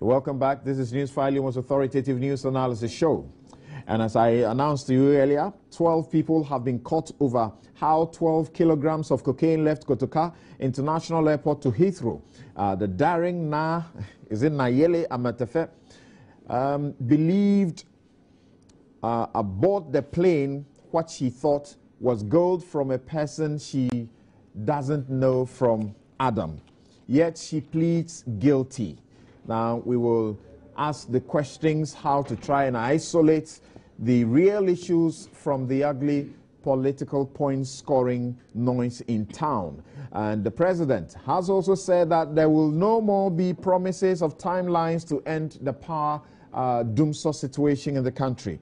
Welcome back. This is Newsfile, your most authoritative news analysis show. And as I announced to you earlier, 12 people have been caught over how 12 kilograms of cocaine left Kotoka International Airport to Heathrow. The daring Nayele Ametefe believed aboard the plane what she thought was gold from a person she doesn't know from Adam. Yet she pleads guilty. Now we will ask the questions how to try and isolate the real issues from the ugly political point scoring noise in town. And the president has also said that there will no more be promises of timelines to end the power doomsday situation in the country.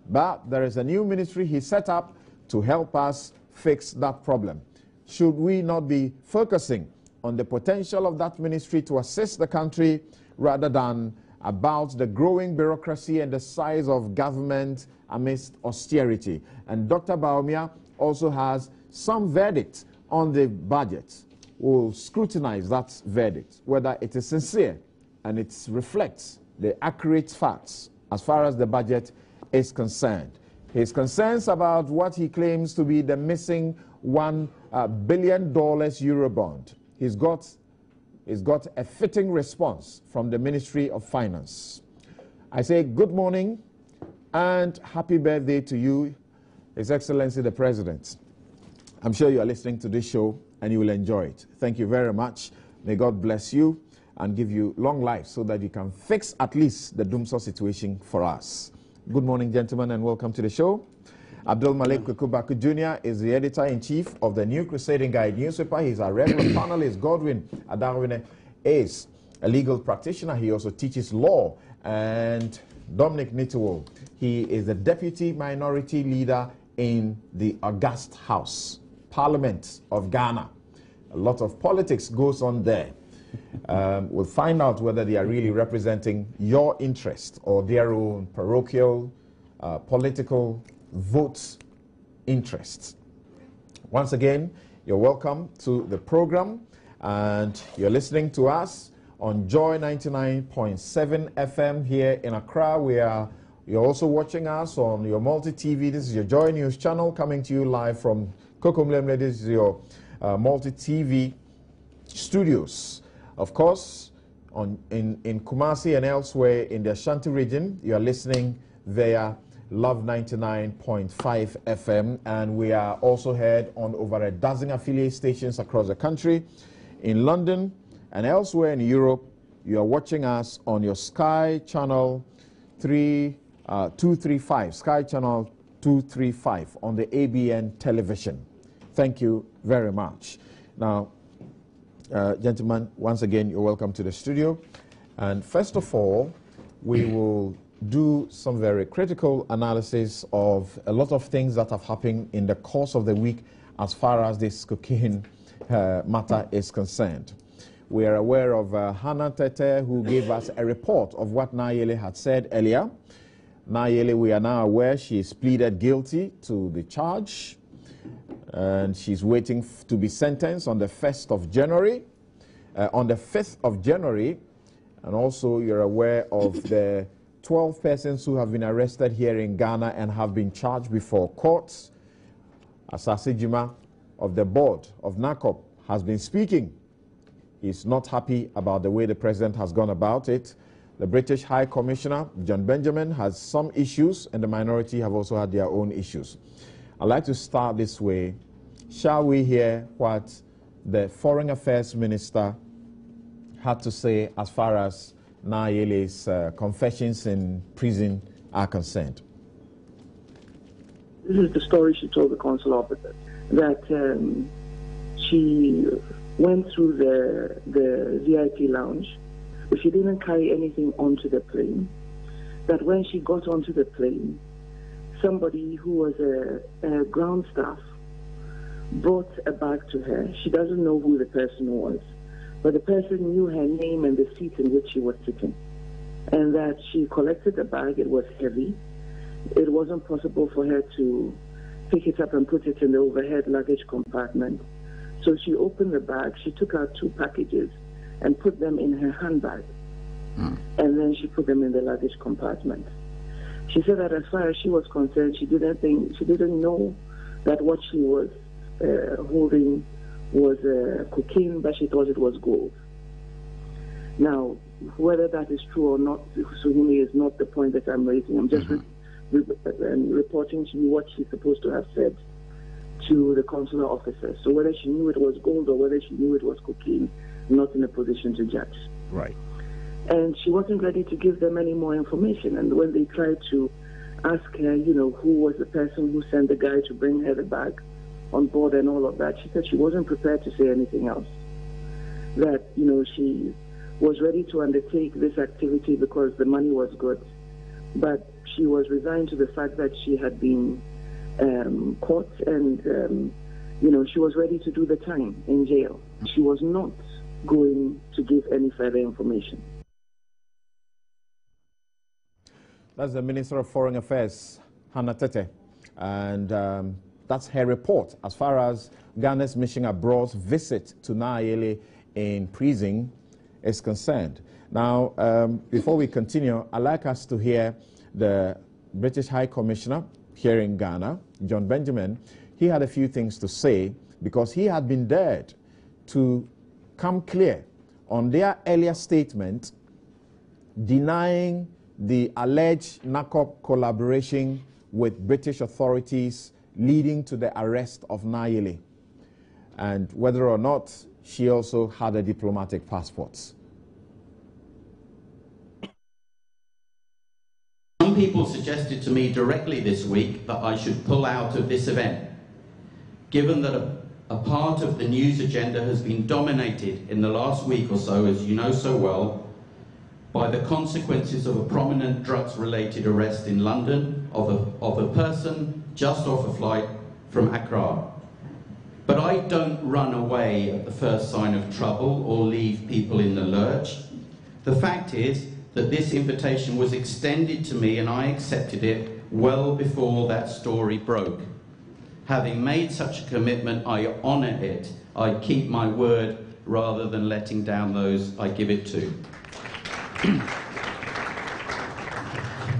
But there is a new ministry he set up to help us fix that problem. Should we not be focusing on the potential of that ministry to assist the country rather than about the growing bureaucracy and the size of government amidst austerity? And Dr. Baumia also has some verdict on the budget. We'll scrutinize that verdict, whether it is sincere and it reflects the accurate facts as far as the budget is concerned. His concerns about what he claims to be the missing $1 billion Eurobond. He's got a fitting response from the Ministry of Finance. I say good morning and happy birthday to you, His Excellency the President. I'm sure you are listening to this show and you will enjoy it. Thank you very much. May God bless you and give you long life so that you can fix at least the doomsday situation for us. Good morning, gentlemen, and welcome to the show. Abdul Malik Kukubaku Jr. is the editor-in-chief of the New Crusading Guide newspaper. He's our regular panelist. Godwin Adarwine is a legal practitioner. He also teaches law. And Dominic Nitiwo, he is the deputy minority leader in the August House, Parliament of Ghana. A lot of politics goes on there. We'll find out whether they are really representing your interest or their own parochial, political vote interests. Once again, you're welcome to the program, and you're listening to us on Joy 99.7 FM here in Accra. You're also watching us on your multi-TV. This is your Joy News channel coming to you live from Kokomlemle. This is your multi-TV studios. Of course, in Kumasi and elsewhere in the Ashanti region, you are listening via Love 99.5 FM, and we are also heard on over a dozen affiliate stations across the country. In London and elsewhere in Europe, you are watching us on your Sky Channel 235, Sky Channel 235 on the ABN television. Thank you very much. Now, gentlemen, once again, you're welcome to the studio. And first of all, we will do some very critical analysis of a lot of things that have happened in the course of the week as far as this cocaine matter is concerned. We are aware of Hannah Tete, who gave us a report of what Nayele had said earlier. Nayele, we are now aware she's pleaded guilty to the charge, and she's waiting to be sentenced on the 1st of January, on the 5th of January, and also you're aware of the 12 persons who have been arrested here in Ghana and have been charged before courts. Asase Jima of the board of NACOB has been speaking. He's not happy about the way the president has gone about it. The British High Commissioner, John Benjamin, has some issues, and the minority have also had their own issues. I'd like to start this way. Shall we hear what the Foreign Affairs Minister had to say as far as Nayele's confessions in prison are concerned? This is the story she told the consul officer, that she went through the VIP lounge, but she didn't carry anything onto the plane. That when she got onto the plane, somebody who was a ground staff brought a bag to her. She doesn't know who the person was, but the person knew her name and the seat in which she was sitting. And that she collected the bag. It was heavy. It wasn't possible for her to pick it up and put it in the overhead luggage compartment. So she opened the bag. She took out 2 packages and put them in her handbag. and then she put them in the luggage compartment. She said that as far as she was concerned, she didn't know that what she was holding was cocaine, but she thought it was gold. Now, whether that is true or not, Suhumi, is not the point that I'm raising. I'm just reporting to you what she's supposed to have said to the consular officer. So whether she knew it was gold or whether she knew it was cocaine, I'm not in a position to judge. Right. And she wasn't ready to give them any more information. And when they tried to ask her, who was the person who sent the guy to bring her the bag on board and all of that, she said she wasn't prepared to say anything else. That, she was ready to undertake this activity because the money was good, but she was resigned to the fact that she had been caught and, she was ready to do the time in jail. She was not going to give any further information. That's the Minister of Foreign Affairs, Hannah Tete, and that's her report as far as Ghana's mission abroad's visit to Nayele in prison is concerned. Now, before we continue, I'd like us to hear the British High Commissioner here in Ghana, John Benjamin. He had a few things to say because he had been dared to come clear on their earlier statement denying the alleged NACOB collaboration with British authorities leading to the arrest of Nayele, and whether or not she also had a diplomatic passport. Some people suggested to me directly this week that I should pull out of this event, given that a part of the news agenda has been dominated in the last week or so, as you know so well, by the consequences of a prominent drugs-related arrest in London of a person just off a flight from Accra. But I don't run away at the first sign of trouble or leave people in the lurch. The fact is that this invitation was extended to me and I accepted it well before that story broke. Having made such a commitment, I honour it. I keep my word rather than letting down those I give it to.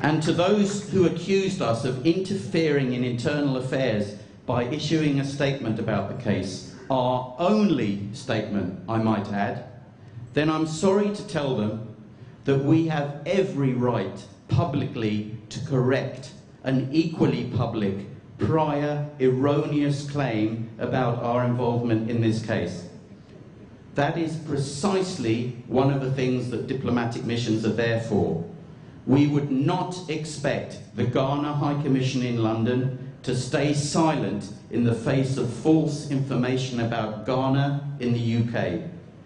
And to those who accused us of interfering in internal affairs by issuing a statement about the case, our only statement, I might add, then I'm sorry to tell them that we have every right publicly to correct an equally public prior erroneous claim about our involvement in this case. That is precisely one of the things that diplomatic missions are there for. We would not expect the Ghana High Commission in London to stay silent in the face of false information about Ghana in the UK.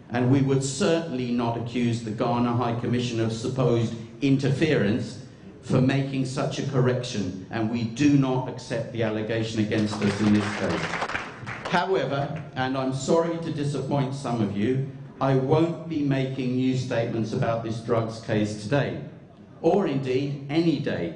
And we would certainly not accuse the Ghana High Commission of supposed interference for making such a correction, and we do not accept the allegation against us in this case. However, and I'm sorry to disappoint some of you, I won't be making new statements about this drugs case today, or indeed any day.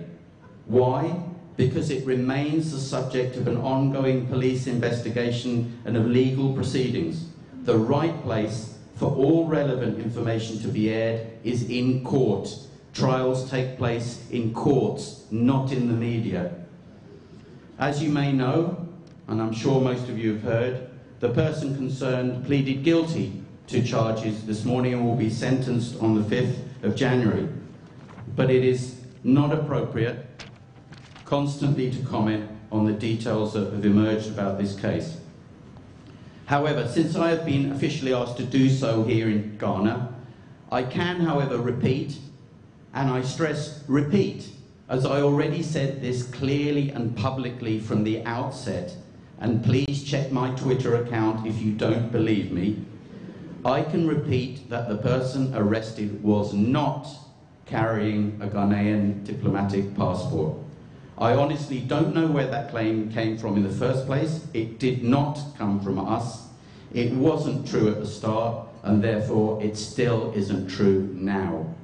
Why? Because it remains the subject of an ongoing police investigation and of legal proceedings. The right place for all relevant information to be aired is in court. Trials take place in courts, not in the media. As you may know, and I'm sure most of you have heard, the person concerned pleaded guilty to charges this morning and will be sentenced on the 5th of January. But it is not appropriate constantly to comment on the details that have emerged about this case. However, since I have been officially asked to do so here in Ghana, I can, however, repeat, and I stress repeat, as I already said this clearly and publicly from the outset, and please check my Twitter account if you don't believe me, I can repeat that the person arrested was not carrying a Ghanaian diplomatic passport. I honestly don't know where that claim came from in the first place. It did not come from us. It wasn't true at the start, and therefore it still isn't true now.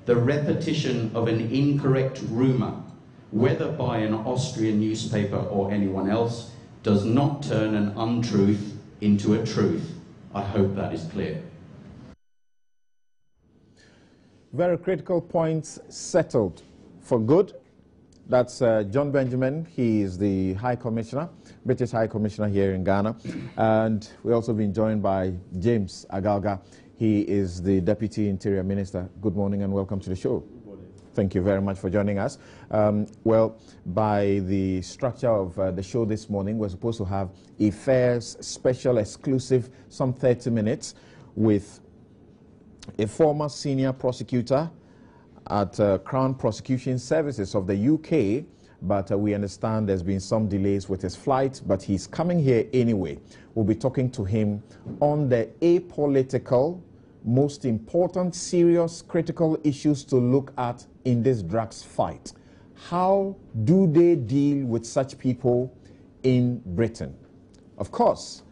The repetition of an incorrect rumour, whether by an Austrian newspaper or anyone else, does not turn an untruth into a truth. I hope that is clear. very critical points settled for good. That's John Benjamin. He is the High Commissioner, British High Commissioner here in Ghana. And we've also been joined by James Agalga. He is the Deputy Interior Minister. Good morning and welcome to the show. Good morning. Thank you very much for joining us. Well, by the structure of the show this morning, we're supposed to have a first special exclusive, some 30 minutes, with a former senior prosecutor at Crown Prosecution Services of the UK, but we understand there's been some delays with his flight, but he's coming here anyway. We'll be talking to him on the apolitical, most important, serious, critical issues to look at in this drugs fight. How do they deal with such people in Britain? Of course,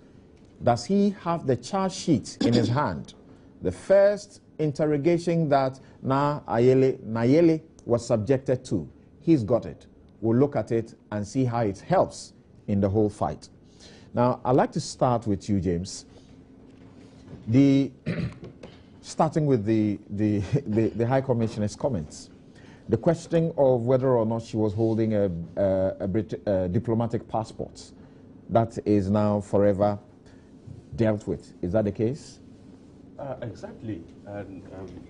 does he have the charge sheet in his hand? The first interrogation that Nayele was subjected to, he's got it. We'll look at it and see how it helps in the whole fight. Now, I'd like to start with you, James. Starting with the High Commissioner's comments. The question of whether or not she was holding a diplomatic passport, that is now forever dealt with. Is that the case? Exactly. And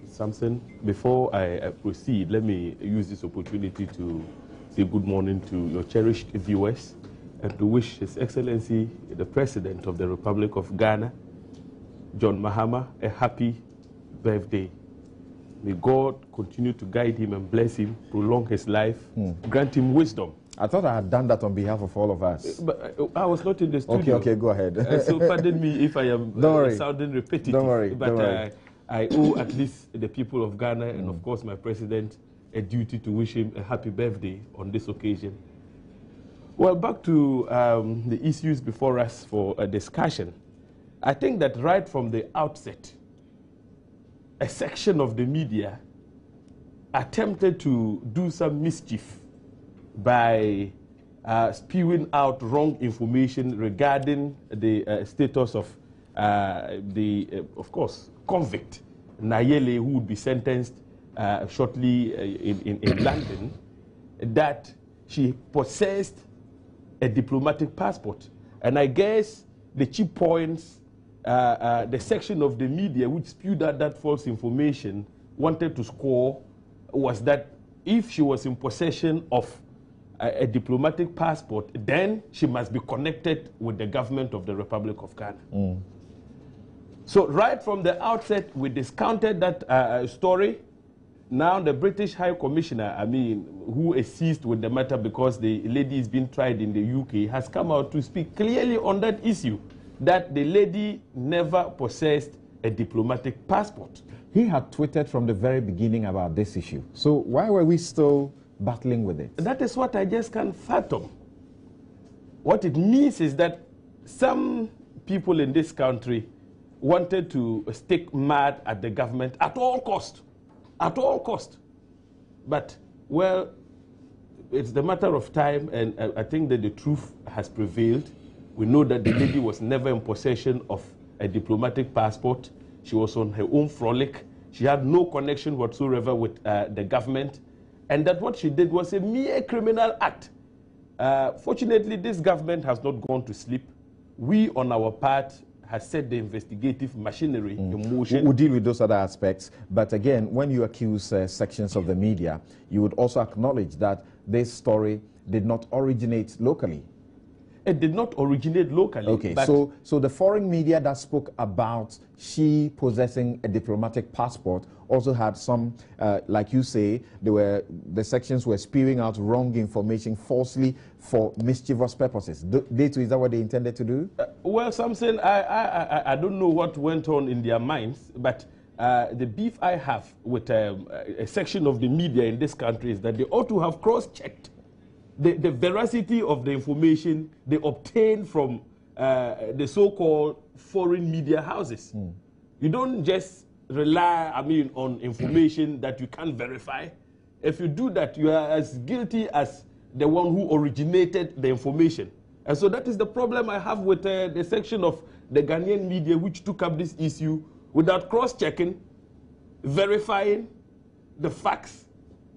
Samson, before I proceed, let me use this opportunity to say good morning to your cherished viewers and to wish His Excellency, the President of the Republic of Ghana, John Mahama, a happy birthday. May God continue to guide him and bless him, prolong his life, grant him wisdom. I thought I had done that on behalf of all of us. But I was not in the studio. Okay, go ahead. So pardon me if I am sounding repetitive. Don't worry. But I owe at least the people of Ghana and, of course, my president a duty to wish him a happy birthday on this occasion. Well, back to the issues before us for a discussion. I think that right from the outset, a section of the media attempted to do some mischief by spewing out wrong information regarding the status of of course, convict Nayele, who would be sentenced shortly in London, that she possessed a diplomatic passport. And I guess the chief points, the section of the media which spewed out that false information wanted to score was that if she was in possession of a diplomatic passport, then she must be connected with the government of the Republic of Ghana. So right from the outset, we discounted that story. Now the British High Commissioner, who is seized with the matter because the lady is being tried in the UK, has come out to speak clearly on that issue, that the lady never possessed a diplomatic passport. He had tweeted from the very beginning about this issue. So why were we still battling with it? That is what I just can't fathom. What it means is that some people in this country wanted to stick mad at the government at all cost. At all cost. But, well, it's the matter of time, and I think that the truth has prevailed. We know that the lady was never in possession of a diplomatic passport. She was on her own frolic. She had no connection whatsoever with the government, and that what she did was a mere criminal act. Fortunately, this government has not gone to sleep. We, on our part, has set the investigative machinery in motion. We'll deal with those other aspects. But again, when you accuse sections of the media, you would also acknowledge that this story did not originate locally. It did not originate locally. Okay, so the foreign media that spoke about she possessing a diplomatic passport also had some, like you say, the sections were spewing out wrong information falsely for mischievous purposes. Is that what they intended to do? Well, Samson, I don't know what went on in their minds, but the beef I have with a section of the media in this country is that they ought to have cross-checked the veracity of the information they obtained from the so-called foreign media houses. You don't just rely, on information that you can't verify. If you do that, you are as guilty as the one who originated the information. And so that is the problem I have with the section of the Ghanaian media which took up this issue without cross-checking, verifying, the facts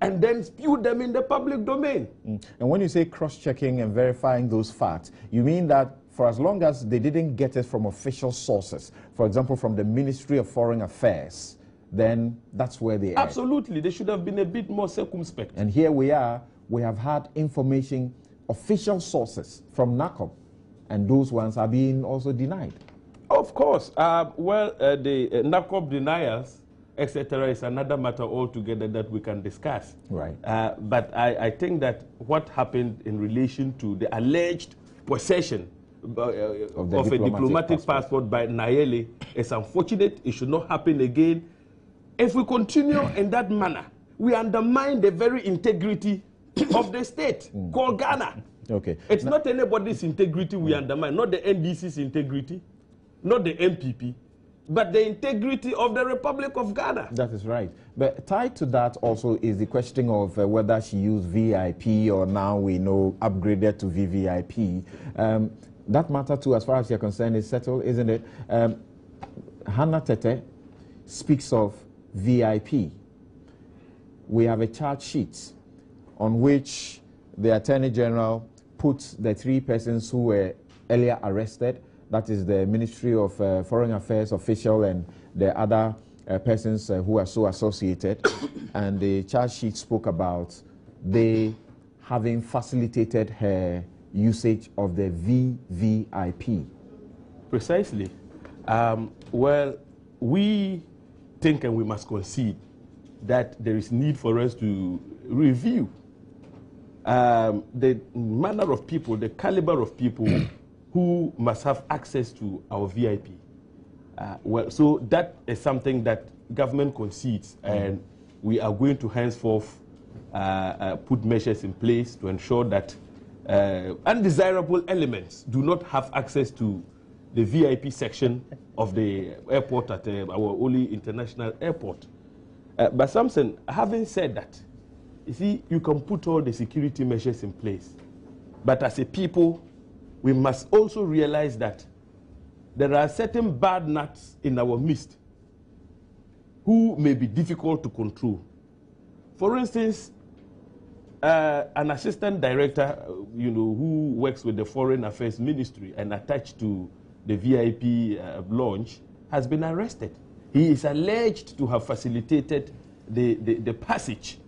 and then spew them in the public domain. And when you say cross-checking and verifying those facts, you mean that for as long as they didn't get it from official sources, for example, from the Ministry of Foreign Affairs, then that's where they are. Absolutely. They should have been a bit more circumspect. And here we are, we have had information, official sources from NACOB, and those ones are being also denied. Of course. The NACOB denials, etc., is another matter altogether that we can discuss. Right. But I think that what happened in relation to the alleged possession of a diplomatic passport by Nayele is unfortunate. It should not happen again. If we continue in that manner, we undermine the very integrity of the state called Ghana. Okay. It's not anybody's integrity we undermine, not the NDC's integrity, not the MPP, but the integrity of the Republic of Ghana. That is right. But tied to that also is the question of whether she used VIP or now we know upgraded to VVIP. That matter too, as far as you're concerned, is settled, isn't it? Hannah Tete speaks of VIP. We have a charge sheet on which the Attorney General put the 3 persons who were earlier arrested, that is the Ministry of Foreign Affairs official and the other persons who are so associated. And the charge sheet spoke about they having facilitated her usage of the VVIP. Precisely. Well, we think and we must concede that there is need for us to review the manner of people, the caliber of people who must have access to our VIP. So that is something that government concedes, and we are going to henceforth put measures in place to ensure that undesirable elements do not have access to the VIP section of the airport at our only international airport. But Samson, having said that, you see, you can put all the security measures in place, but as a people, we must also realize that there are certain bad nuts in our midst who may be difficult to control. For instance, an assistant director, who works with the Foreign Affairs Ministry and attached to the VIP launch, has been arrested. He is alleged to have facilitated the passage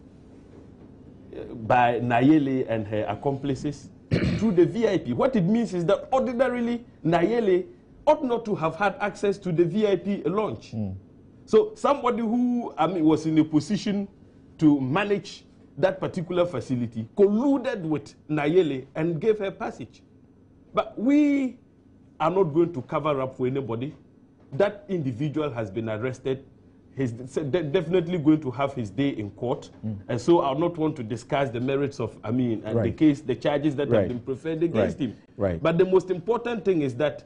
by Nayele and her accomplices through the VIP. What it means is that ordinarily Nayele ought not to have had access to the VIP launch. So somebody who was in a position to manage that particular facility colluded with Nayele and gave her passage. But we are not going to cover up for anybody. That individual has been arrested. He's definitely going to have his day in court. And so I'll not want to discuss the merits of the case, the charges that have been preferred against him. But the most important thing is that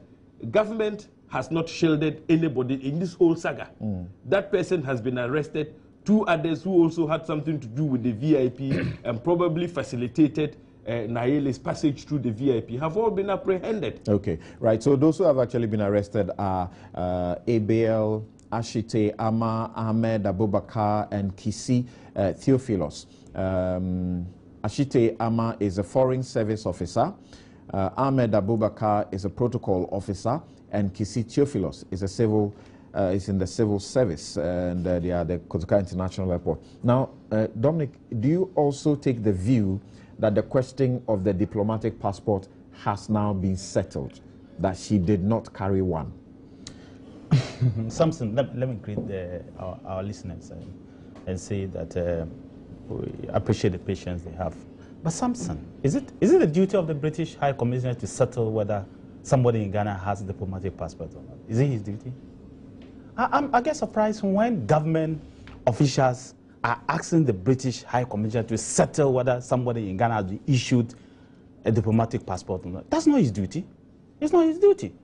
government has not shielded anybody in this whole saga. That person has been arrested. 2 others who also had something to do with the VIP and probably facilitated Nayele's passage through the VIP have all been apprehended. Okay, right. So those who have actually been arrested are Abel, Ashite, Ama, Ahmed, Abubakar, and Kisi Theophilos. Ashite Ama is a foreign service officer. Ahmed Abubakar is a protocol officer, and Kisi Theophilos is a civil. Is in the civil service, and they are the Kotoka International Airport. Now, Dominic, do you also take the view that the question of the diplomatic passport has now been settled, that she did not carry one? Samson, let me greet our listeners and say that we appreciate the patience they have. But Samson, is it the duty of the British High Commissioner to settle whether somebody in Ghana has a diplomatic passport or not? Is it his duty? I get surprised when government officials are asking the British High Commissioner to settle whether somebody in Ghana has been issued a diplomatic passport or not. That's not his duty. It's not his duty.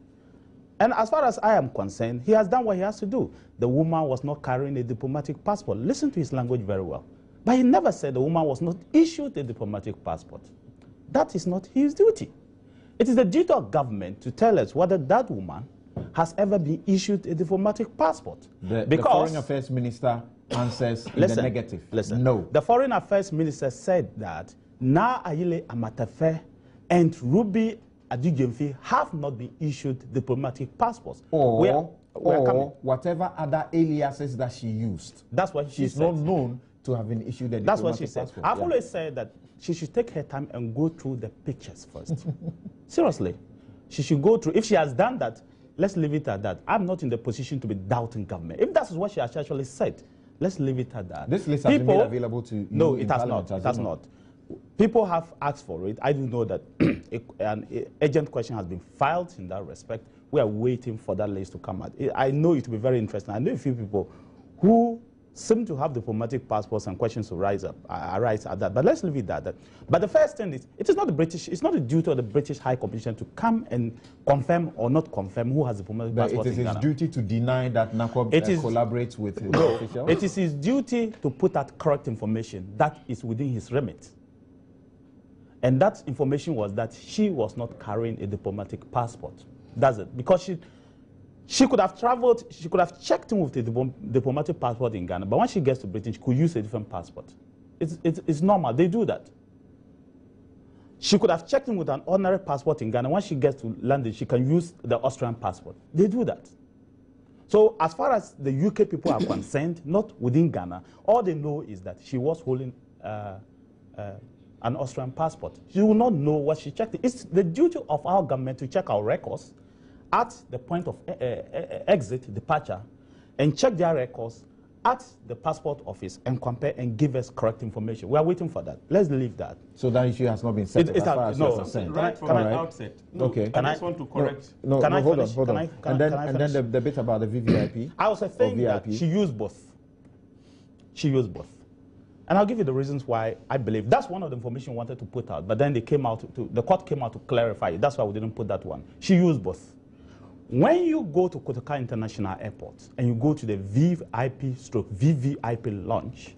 And as far as I am concerned, he has done what he has to do. The woman was not carrying a diplomatic passport. Listen to his language very well. But he never said the woman was not issued a diplomatic passport. That is not his duty. It is the duty of government to tell us whether that woman has ever been issued a diplomatic passport. The Foreign Affairs Minister answers in the negative. Listen. No. The Foreign Affairs Minister said that Nayele Ametefe and Ruby Adugyemfi have not been issued diplomatic passports. Or whatever other aliases that she used. That's what she's not known to have been issued a diplomatic That's what she said. passport. I've always said that she should take her time and go through the pictures first. Seriously. She should go through. If she has done that, let's leave it at that. I'm not in the position to be doubting government. If that's what she has actually said, let's leave it at that. This list has been made available to you. No, it has not. It has not. People have asked for it. I do know that an urgent question has been filed in that respect. We are waiting for that list to come out. I know it will be very interesting. I know a few people who seem to have diplomatic passports and questions to arise at that. But let's leave it at that. But the first thing is, it is not the British, it's not the duty of the British High Commission to come and confirm or not confirm who has diplomatic passports in Ghana. It is his duty to deny that NACOB collaborates with his officials? It is his duty to put out correct information that is within his remit. And that information was that she was not carrying a diplomatic passport. That's it. Because she could have traveled, she could have checked in with a diplomatic passport in Ghana, but when she gets to Britain, she could use a different passport. It's normal. They do that. She could have checked in with an ordinary passport in Ghana. When she gets to London, she can use the Austrian passport. They do that. So as far as the UK people are concerned, not within Ghana, all they know is that she was holding an Austrian passport. She will not know what she checked. It's the duty of our government to check our records at the point of exit, departure, and check their records at the passport office and compare and give us correct information. We are waiting for that. Let's leave that. So that issue has not been settled as far as you're concerned. Right from the outset. No, okay. I just want to correct. Hold on. And then the bit about the VVIP. I was saying that she used both. She used both. And I'll give you the reasons why I believe. That's one of the information we wanted to put out, but then they came out the court came out to clarify it. That's why we didn't put that one. She used both. When you go to Kotoka International Airport and you go to the VVIP lounge,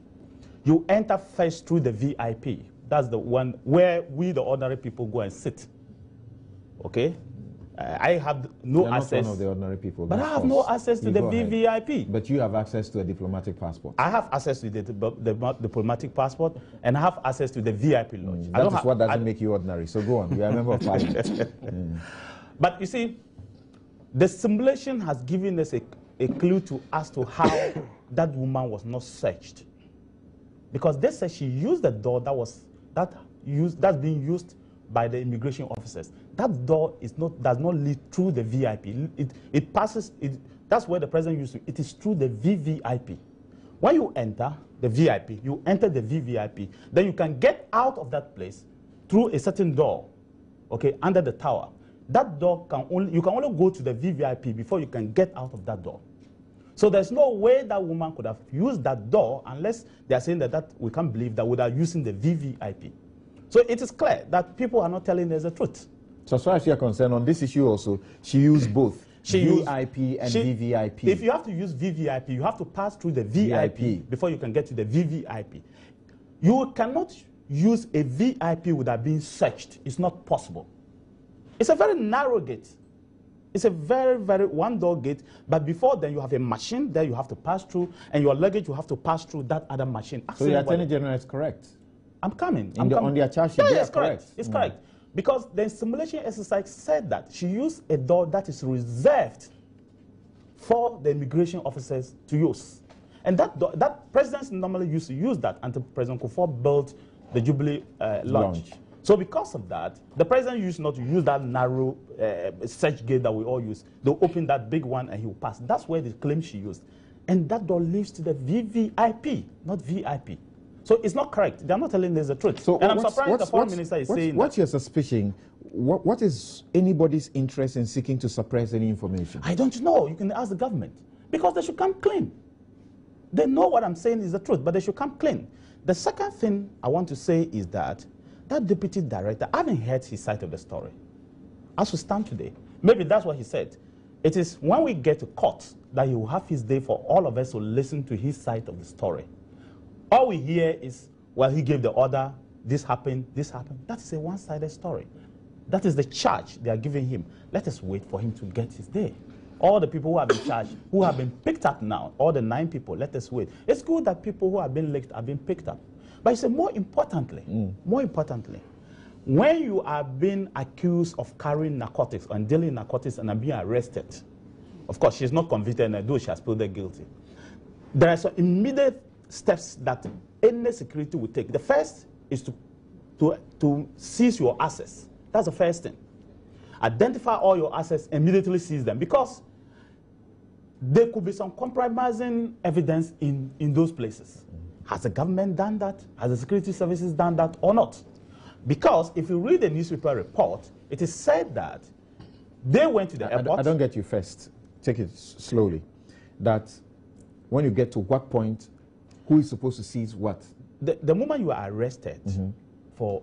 you enter first through the VIP. That's the one where we, the ordinary people, go and sit. Okay? I have no access. You're not one of the ordinary people. But I have no access to the VVIP. But you have access to a diplomatic passport. I have access to the diplomatic passport, and I have access to the VIP lounge. That is what doesn't make you ordinary. So go on. You are a member of Parliament. But you see, the simulation has given us a clue as to how that woman was not searched. Because they said she used the door that's being used by the immigration officers. That door does not lead through the VIP. It passes. That's where the president used to. It is through the VVIP. When you enter the VIP, you enter the VVIP. Then you can get out of that place through a certain door, okay, under the tower. That door you can only go to the VVIP before you can get out of that door. So there's no way that woman could have used that door unless they are saying that we can't believe that without using the VVIP. So it is clear that people are not telling us the truth. So as far as you are concerned on this issue also, she used both VIP and VVIP. If you have to use VVIP, you have to pass through the VIP before you can get to the VVIP. You cannot use a VIP without being searched. It's not possible. It's a very narrow gate. It's a very, very one-door gate. But before then, you have a machine that you have to pass through, and your luggage you have to pass through that other machine. So the Attorney General is correct? I'm coming. On their charge sheet, it's correct. It's correct. Because the simulation exercise said that she used a door that is reserved for the immigration officers to use. And that presidents normally used to use that until President Kufuor built the Jubilee lounge. So because of that, the president used not to use that narrow search gate that we all use. They'll open that big one and he'll pass. That's where they claim she used. And that door leads to the VVIP, not VIP. So it's not correct. They're not telling us the truth. So and I'm surprised the foreign minister is saying what's your suspicion? What is anybody's interest in seeking to suppress any information? I don't know. You can ask the government. Because they should come clean. They know what I'm saying is the truth, but they should come clean. The second thing I want to say is that deputy director, I haven't heard his side of the story. As we stand today, maybe that's what he said. It is when we get to court that he will have his day for all of us to listen to his side of the story. All we hear is, well, he gave the order, this happened, this happened. That is a one-sided story. That is the charge they are giving him. Let us wait for him to get his day. All the people who have been charged, who have been picked up now, all the 9 people, let us wait. It's good that people who have been licked have been picked up. But you say more importantly, when you are being accused of carrying narcotics and dealing narcotics and are being arrested, of course, she's not convicted, and though she has pleaded guilty, there are some immediate steps that any security will take. The first is to seize your assets. That's the first thing. Identify all your assets, immediately seize them, because there could be some compromising evidence in those places. Has the government done that? Has the security services done that or not? Because if you read the newspaper report, it is said that they went to the airport. I don't get you first. Take it slowly. That when you get to what point, who is supposed to seize what? The moment you are arrested for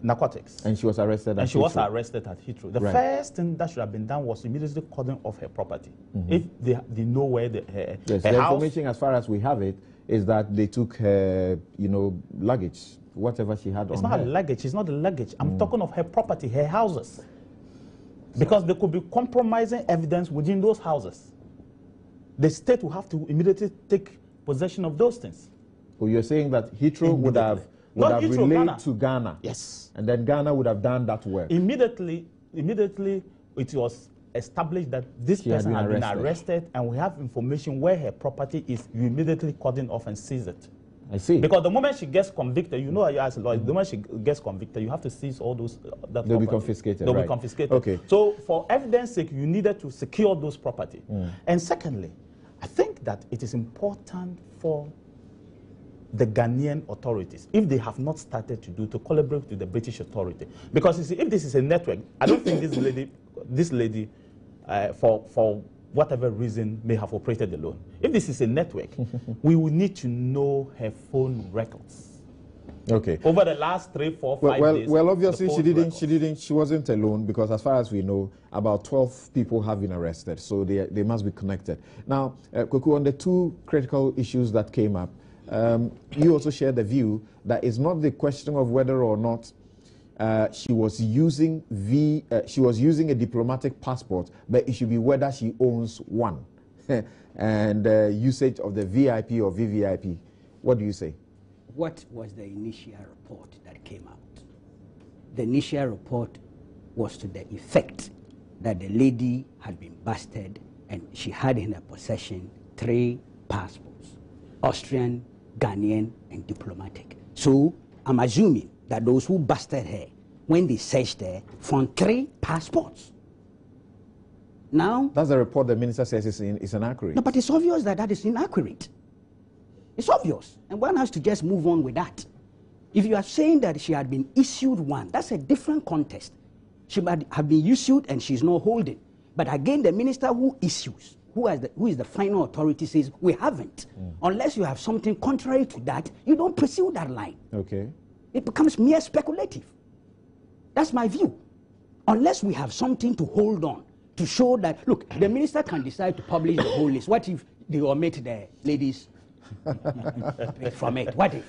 narcotics. And she was arrested at Heathrow. And she was arrested at Heathrow. The first thing that should have been done was immediately cordon off her property. If they know where her the house. Information, as far as we have it, is that they took her, luggage, whatever she had on her. It's not luggage. It's not the luggage. I'm talking of her property, her houses. Because there could be compromising evidence within those houses. The state will have to immediately take possession of those things. So you're saying that Heathrow would have relayed to Ghana. Yes. And then Ghana would have done that work. Immediately it was established that this person had been arrested, and we have information where her property is. You immediately cordon off and seize it. I see. Because the moment she gets convicted, you know, as a lawyer, the moment she gets convicted, you have to seize all those. They'll be confiscated. They'll be confiscated. Okay. So for evidence sake, you needed to secure those property. And secondly, I think that it is important for the Ghanaian authorities, if they have not started to do, to collaborate with the British authority. Because you see, if this is a network, I don't think this lady, for whatever reason, may have operated alone. If this is a network, we will need to know her phone records. Okay. Over the last 3, 4, 5 days. Well, obviously she wasn't alone, because as far as we know, about 12 people have been arrested, so they must be connected. Now, Kwaku, on the 2 critical issues that came up, you also shared the view that it's not the question of whether or not she was using a diplomatic passport, but it should be whether she owns one, and usage of the VIP or VVIP. What do you say? What was the initial report that came out? The initial report was to the effect that the lady had been busted and she had in her possession 3 passports: Austrian, Ghanaian, and diplomatic. So I'm assuming that those who busted her, when they searched her, found 3 passports. Now, that's the report the minister says is inaccurate. No, but it's obvious that that is inaccurate. It's obvious, and one has to just move on with that. If you are saying that she had been issued one, that's a different context. She might have been issued and she's not holding. But again, the minister who issues, who is the final authority, says we haven't. Unless you have something contrary to that, you don't pursue that line. Okay. It becomes mere speculative. That's my view. Unless we have something to hold on, to show that, look, the minister can decide to publish the whole list. What if they omit the ladies from it? What if?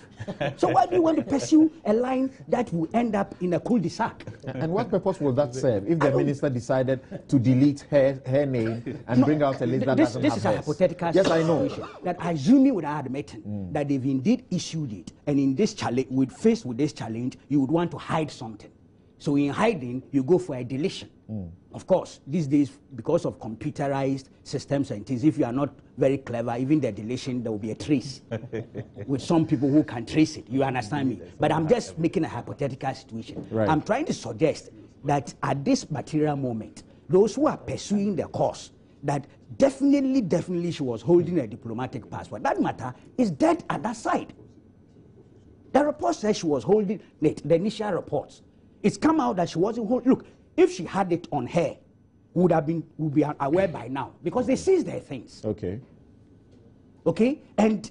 So why do you want to pursue a line that will end up in a cul-de-sac? And what purpose will that serve if the minister decided to delete her name and bring out a list that doesn't have This is a hypothetical situation? Yes, I know. That assuming without admitting that they've indeed issued it, and in this challenge, faced with this challenge, you would want to hide something. So in hiding, you go for a deletion. Of course, these days, because of computerized systems and things, if you are not very clever, even the deletion, there will be a trace with some people who can trace it. You understand me? But I'm just making a hypothetical situation. Right. I'm trying to suggest that at this material moment, those who are pursuing the cause, that definitely she was holding a diplomatic passport, that matter is dead at that side. The report says she was holding it, the initial reports. It's come out that she wasn't holding. Look, if she had it on her, would be aware by now, because they seized their things. Okay. Okay? And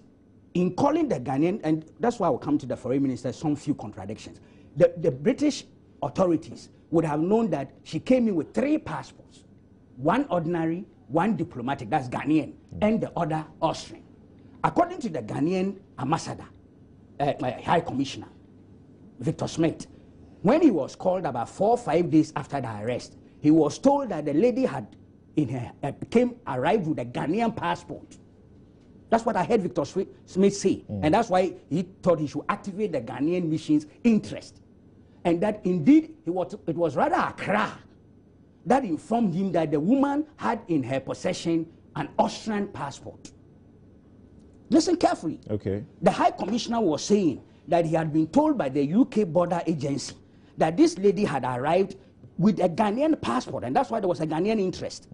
in calling the Ghanaian, and that's why I will come to the foreign minister, some few contradictions. The British authorities would have known that she came in with 3 passports. 1 ordinary, 1 diplomatic, that's Ghanaian, and the other Austrian. According to the Ghanaian ambassador, High Commissioner, Victor Smith, when he was called about 4 or 5 days after the arrest, he was told that the lady had in her, arrived with a Ghanaian passport. That's what I heard Victor Smith say. And that's why he thought he should activate the Ghanaian mission's interest. And that indeed, it was rather Accra that informed him that the woman had in her possession an Austrian passport. Listen carefully. Okay. The High Commissioner was saying that he had been told by the UK border agency that this lady had arrived with a Ghanaian passport, and that's why there was a Ghanaian interest.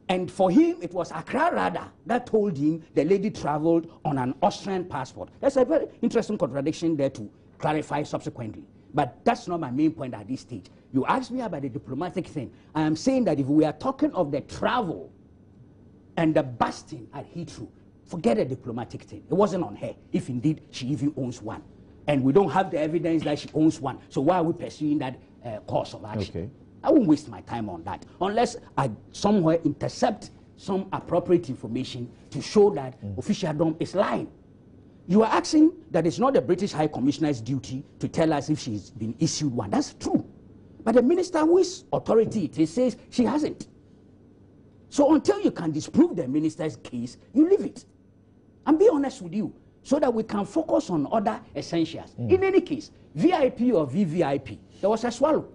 And for him, it was Accra Radar that told him the lady traveled on an Austrian passport. That's a very interesting contradiction there to clarify subsequently. But that's not my main point at this stage. You asked me about the diplomatic thing. I am saying that if we are talking of the travel and the busting at Heathrow, forget the diplomatic thing. It wasn't on her, if indeed she even owns one. And we don't have the evidence that she owns one. So why are we pursuing that course of action? Okay. I won't waste my time on that unless I somewhere intercept some appropriate information to show that officialdom is lying. You are asking that it's not the British High Commissioner's duty to tell us if she's been issued one. That's true. But the minister whose authority it is says she hasn't. So until you can disprove the minister's case, you leave it. And be honest with you, so that we can focus on other essentials. In any case, VIP or VVIP, there was a swallow.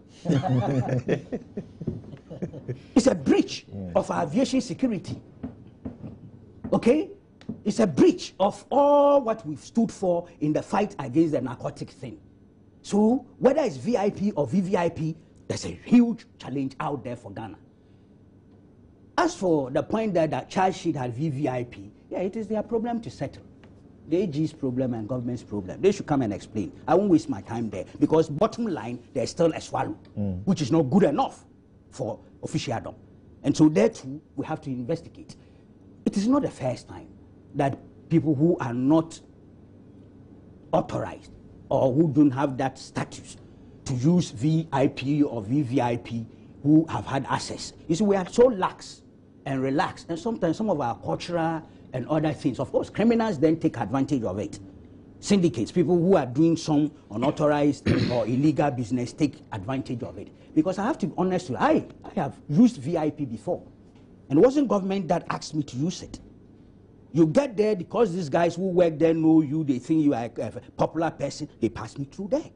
It's a breach of our aviation security. Okay? It's a breach of all what we've stood for in the fight against the narcotic thing. So whether it's VIP or VVIP, there's a huge challenge out there for Ghana. As for the point that the charge sheet had VVIP, yeah, it is their problem to settle. The AG's problem and government's problem. They should come and explain. I won't waste my time there because bottom line, there's still a swallow, which is not good enough for officialdom. And so there too, we have to investigate. It is not the first time that people who are not authorized or who don't have that status to use VIP or VVIP who have had access. You see, we are so lax and relaxed, and sometimes some of our cultural and other things, of course, criminals then take advantage of it. Syndicates, people who are doing some unauthorized or illegal business take advantage of it. Because I have to be honest with you, I have used VIP before, and it wasn't government that asked me to use it. You get there because these guys who work there know you, they think you are a popular person, they pass me through there.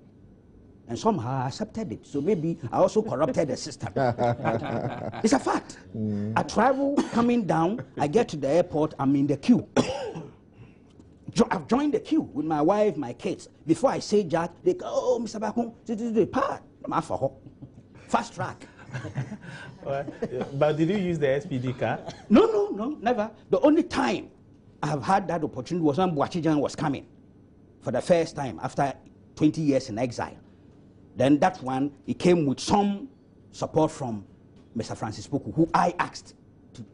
And somehow I accepted it. So maybe I also corrupted the system. It's a fact. I travel, coming down, I get to the airport, I'm in the queue. I've joined the queue with my wife, my kids. Before I say Jack, they go, oh, Mr. Bakun, fast track. But did you use the SPD car? No, never. The only time I have had that opportunity was when Boachijan was coming for the first time after 20 years in exile. Then that one, he came with some support from Mr. Francis Poku, who I asked to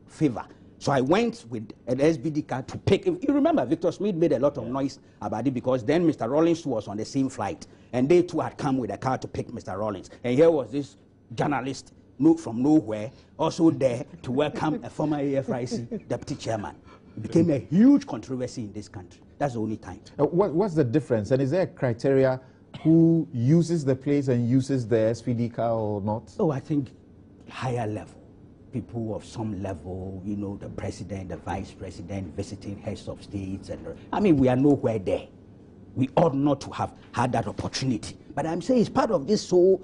favor. So I went with an SBD car to pick. If you remember, Victor Smith made a lot of noise about it because then Mr. Rawlings was on the same flight. And they too had come with a car to pick Mr. Rawlings. And here was this journalist from nowhere, also there to welcome a former AFRIC deputy chairman. It became a huge controversy in this country. That's the only time. What's the difference? And is there a criteria who uses the place and uses the SPD car or not? Oh, I think higher level. People of some level, you know, the president, the vice president, visiting heads of states. And I mean, we are nowhere there. We ought not to have had that opportunity. But I'm saying it's part of this so,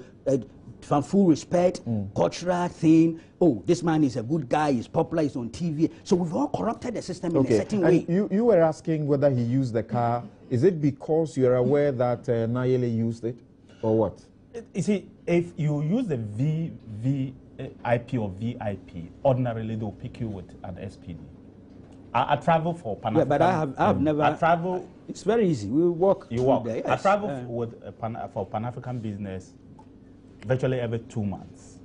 from full respect, cultural thing. Oh, this man is a good guy, he's popular, he's on TV. So we've all corrupted the system in a certain way. You were asking whether he used the car. Is it because you're aware that Nayele used it, or what? You see, if you use the VVIP or VIP, ordinarily they'll pick you with an SPD. I travel for Pan-African. Yeah, but I have never. I travel. It's very easy. We walk. You walk. There, yes. I travel for Pan-African business virtually every 2 months.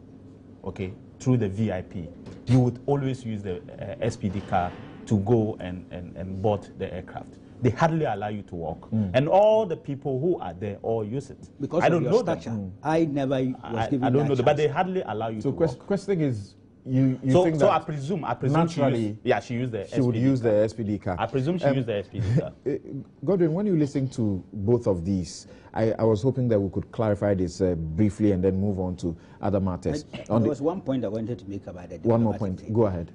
Okay, through the VIP. You would always use the SPD car to go and board the aircraft. They hardly allow you to walk. And all the people who are there all use it. Because I don't know that. I never was given I don't know that, but they hardly allow you to walk. So question is, you so, think so that I presume naturally she used the she would use the SPD card. I presume she used the SPD card. Godwin, when you listen to both of these, I was hoping that we could clarify this briefly and then move on to other matters. There was one point I wanted to make about it. One more point. Go ahead.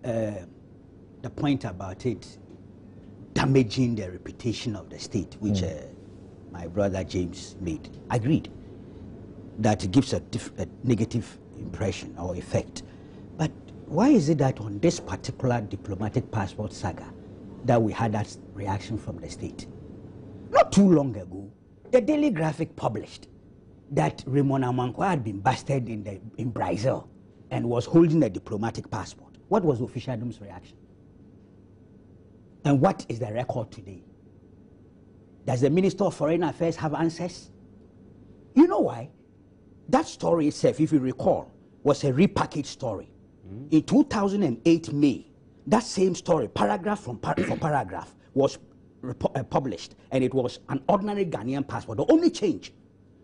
The point about it damaging the reputation of the state, which my brother James made. Agreed that it gives a negative impression or effect. But why is it that on this particular diplomatic passport saga that we had that reaction from the state? Not too long ago, the Daily Graphic published that Raymond Amankwa had been busted in Brazil and was holding a diplomatic passport. What was officialdom's reaction? And what is the record today? Does the Minister of Foreign Affairs have answers? You know why? That story itself, if you recall, was a repackaged story. In 2008 May, that same story, paragraph for paragraph, was published, and it was an ordinary Ghanaian passport. The only change,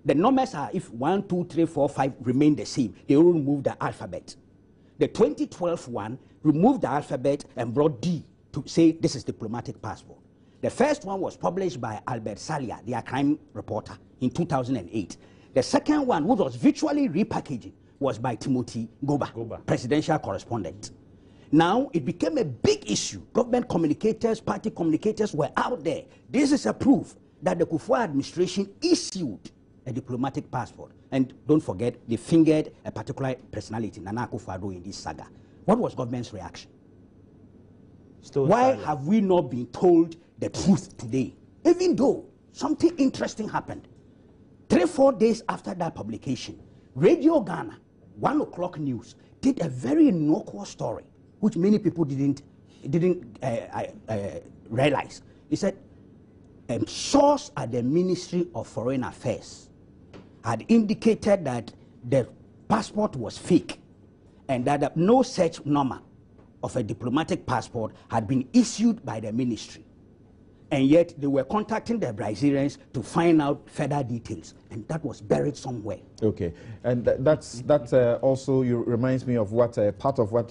the numbers are if 1, 2, 3, 4, 5 remain the same. They will remove the alphabet. The 2012 one removed the alphabet and brought D to say this is diplomatic passport. The first one was published by Albert Salia, their crime reporter, in 2008. The second one, which was virtually repackaging, was by Timothy Goba, presidential correspondent. Now, it became a big issue. Government communicators, party communicators were out there. This is a proof that the Kufuor administration issued a diplomatic passport. And don't forget, they fingered a particular personality, Nana Akufo-Addo, in this saga. What was government's reaction? Why have we not been told the truth today? Even though something interesting happened. 3-4 days after that publication, Radio Ghana, 1 o'clock news, did a very innocuous story, which many people didn't realize. He said, a source at the Ministry of Foreign Affairs had indicated that the passport was fake and that no such number of a diplomatic passport had been issued by the ministry. And yet they were contacting the Brazilians to find out further details, and that was buried somewhere. Okay, and that also reminds me of what part of what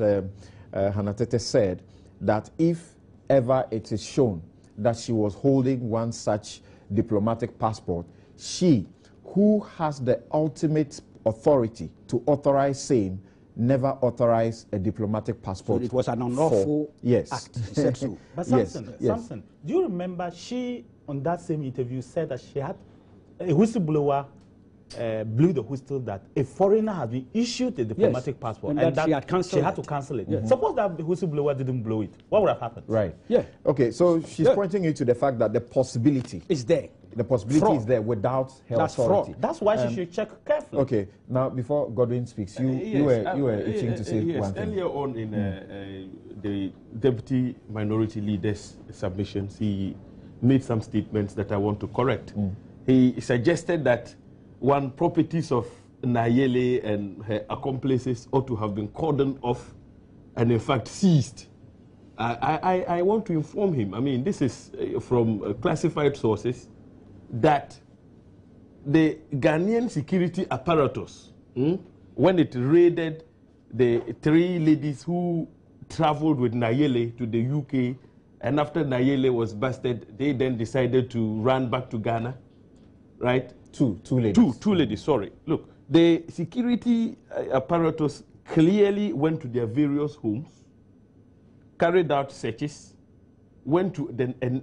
Hanatete said, that if ever it is shown that she was holding one such diplomatic passport, she, who has the ultimate authority to authorize same, never authorized a diplomatic passport. So it was an unlawful act. He said so. But Samson, do you remember she, on that same interview, said that she had a whistleblower blew the whistle that a foreigner had been issued a diplomatic passport and that she had to cancel it. Suppose that the whistleblower didn't blow it, what would have happened? Right. Yeah. Okay, so she's pointing you to the fact that the possibility is there. The possibility is there without her authority. Fraud. That's why she should check carefully. Okay, now before Godwin speaks, you were itching to say one thing. Earlier on in the Deputy Minority Leader's submissions, he made some statements that I want to correct. He suggested that properties of Nayele and her accomplices ought to have been cordoned off and in fact seized. I want to inform him, I mean, this is from classified sources, that the Ghanaian security apparatus, when it raided the 3 ladies who traveled with Nayele to the UK, and after Nayele was busted, they then decided to run back to Ghana, right? Two ladies. Two ladies, sorry. Look, the security apparatus clearly went to their various homes, carried out searches, went to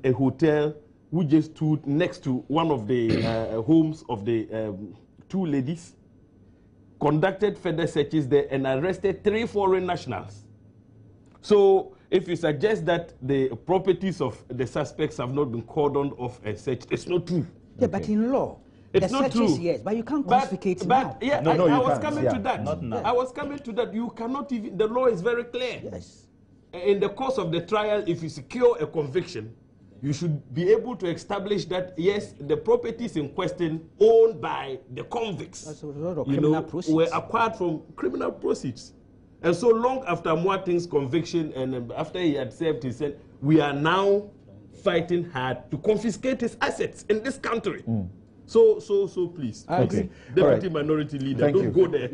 a hotel which just stood next to one of the homes of the 2 ladies, conducted further searches there, and arrested 3 foreign nationals. So if you suggest that the properties of the suspects have not been cordoned off and searched, it's not true. Yeah, but in law, it's not true. Yes, but you can't confiscate now. Yeah, I was coming to that. Not now. I was coming to that. You cannot even, the law is very clear. Yes. In the course of the trial, if you secure a conviction, you should be able to establish that, yes, the properties in question owned by the convicts were acquired from criminal proceeds. And so long after Moating's conviction and after he had served, he said, we are now fighting hard to confiscate his assets in this country. So please, Okay. Deputy Minority Leader, Thank don't you. go there.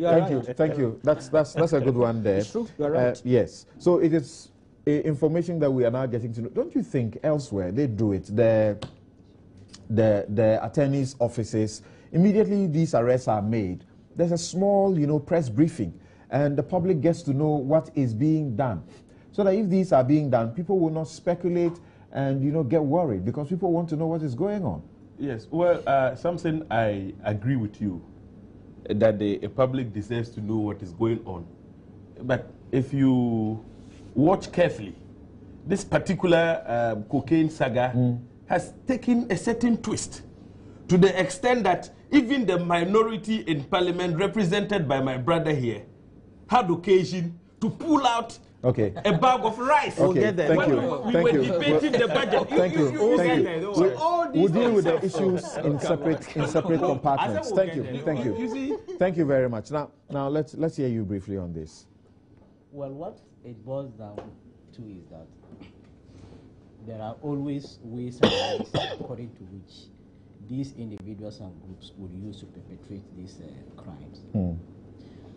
Thank you. That's a good one there. It's true. You're right. Yes. So it is information that we are now getting to know. Don't you think elsewhere they do it? The attorneys' offices, immediately these arrests are made, there's a small, press briefing, and the public gets to know what is being done. So that if these are being done, people will not speculate and, get worried, because people want to know what is going on. Yes, well, something I agree with you, that the public deserves to know what is going on. But if you watch carefully, this particular cocaine saga has taken a certain twist, to the extent that even the minority in Parliament, represented by my brother here, had occasion to pull out a bag of rice. We'll get there. Thank you. We were debating the budget. Thank you. We'll deal with the issues in separate compartments. Thank you. Thank you very much. Now let's hear you briefly on this. Well, what it boils down to is that there are always ways and means according to which these individuals and groups would use to perpetrate these crimes.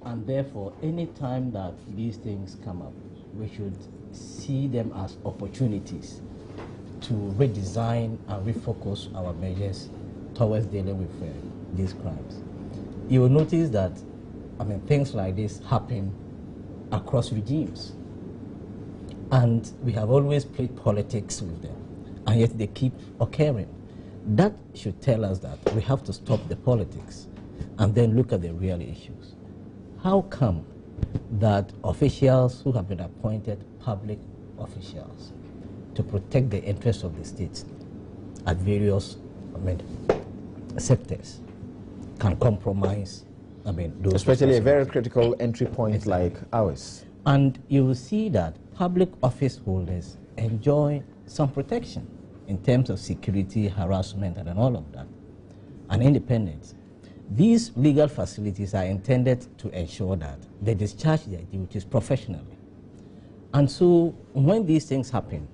And therefore, any time that these things come up, we should see them as opportunities to redesign and refocus our measures towards dealing with these crimes. You will notice that, things like this happen across regimes. And we have always played politics with them, and yet they keep occurring. That should tell us that we have to stop the politics and then look at the real issues. How come that officials who have been appointed public officials to protect the interests of the state at various sectors can compromise those especially a very critical entry point like ours? And you will see that public office holders enjoy some protection in terms of security, harassment, and all of that, and independence. These legal facilities are intended to ensure that they discharge their duties professionally. And so when these things happen,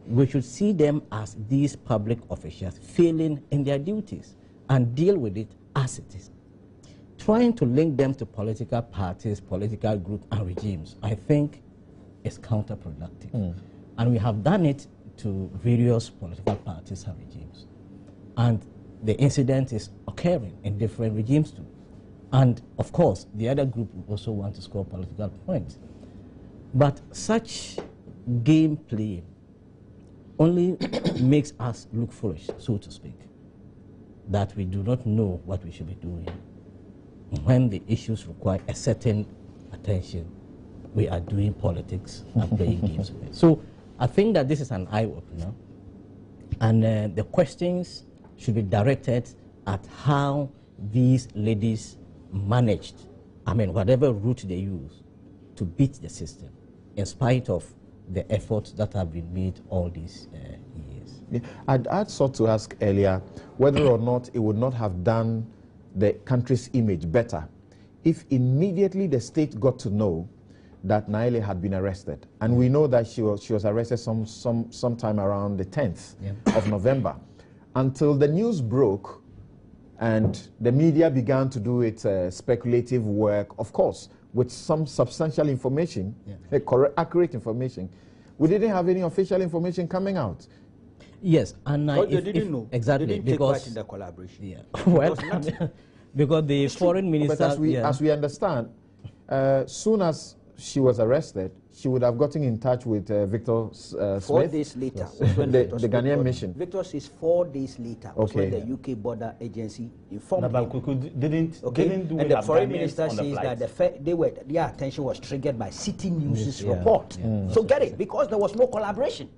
we should see them as these public officials failing in their duties and deal with it as it is. Trying to link them to political parties, political groups, and regimes, I think, is counterproductive. And we have done it to various political parties and regimes. And the incident is occurring in different regimes too. And of course, the other group also want to score political points. But such gameplay only makes us look foolish, so to speak, that we do not know what we should be doing. When the issues require a certain attention, we are doing politics and playing games with it. So I think that this is an eye-opener, and the questions should be directed at how these ladies managed, whatever route they use, to beat the system, in spite of the efforts that have been made all these years. Yeah. I'd sought to ask earlier whether or not it would not have done the country's image better if immediately the state got to know that Nayele had been arrested. And we know that she was arrested sometime around the 10th of November. Until the news broke and the media began to do its speculative work, of course, with some substantial information, accurate information. We didn't have any official information coming out. Yes, and they didn't know. Exactly, they didn't because take part in the collaboration. Yeah, well, because the foreign minister. But as we understand, soon as she was arrested, she would have gotten in touch with Victor Smith. 4 days later, the Ghanaian mission. Victor says 4 days later, when the UK border agency informed him. Didn't and the foreign minister says that their attention was triggered by City News' report. So get it, because there was no collaboration.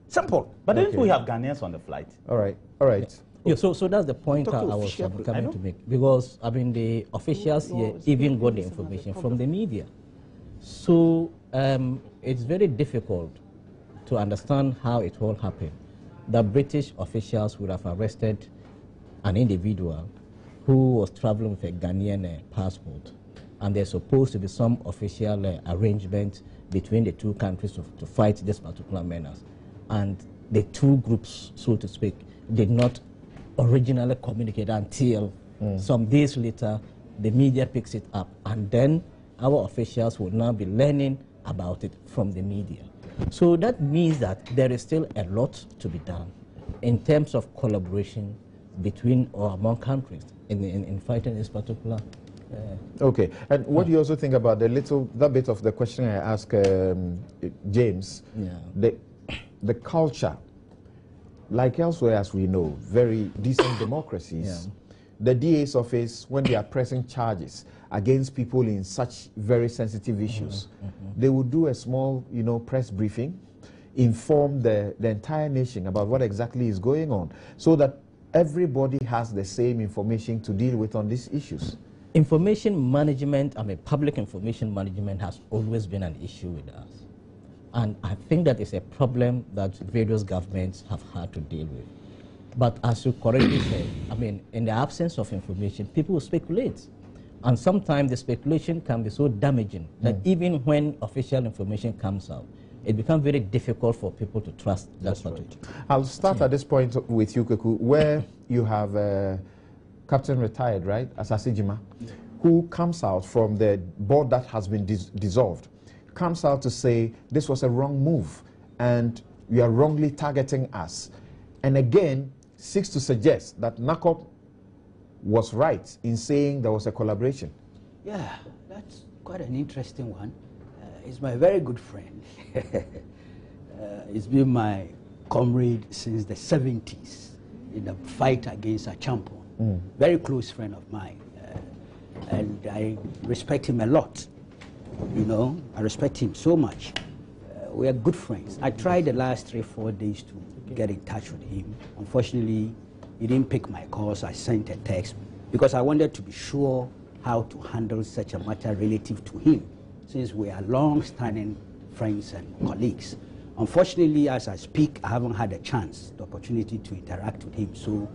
Simple. But didn't we have Ghanaians on the flight? All right. Yeah, so that's the point I was coming to make. Because, the officials here even got the information from the media. So it's very difficult to understand how it all happened. The British officials would have arrested an individual who was traveling with a Ghanaian passport, and there's supposed to be some official arrangement between the two countries to fight this particular menace. And the two groups, so to speak, did not originally communicated until some days later the media picks it up, and then our officials will now be learning about it from the media. So that means that there is still a lot to be done in terms of collaboration between or among countries in fighting this particular. Okay, and what do you also think about that bit of the question I asked James? Yeah. The culture, like elsewhere, as we know, very decent democracies. Yeah. The DA's office, when they are pressing charges against people in such very sensitive issues, they will do a small, press briefing, inform the entire nation about what exactly is going on, so that everybody has the same information to deal with on these issues. Information management, public information management has always been an issue with us. And I think that is a problem that various governments have had to deal with. But as you correctly said, in the absence of information, people will speculate. And sometimes the speculation can be so damaging that even when official information comes out, it becomes very difficult for people to trust that particular. I'll start at this point with you, Kweku, where you have Captain retired, right, Asase Jima, who comes out from the board that has been dissolved, comes out to say this was a wrong move and you are wrongly targeting us. And again, seeks to suggest that NACOB was right in saying there was a collaboration. Yeah, that's quite an interesting one. He's my very good friend. He's been my comrade since the 70s in the fight against Achampo. Very close friend of mine. And I respect him a lot. I respect him so much. We are good friends. I tried the last 3-4 days to get in touch with him. Unfortunately, he didn't pick my calls. I sent a text because I wanted to be sure how to handle such a matter relative to him, since we are long-standing friends and colleagues. Unfortunately, as I speak, I haven't had the opportunity to interact with him, so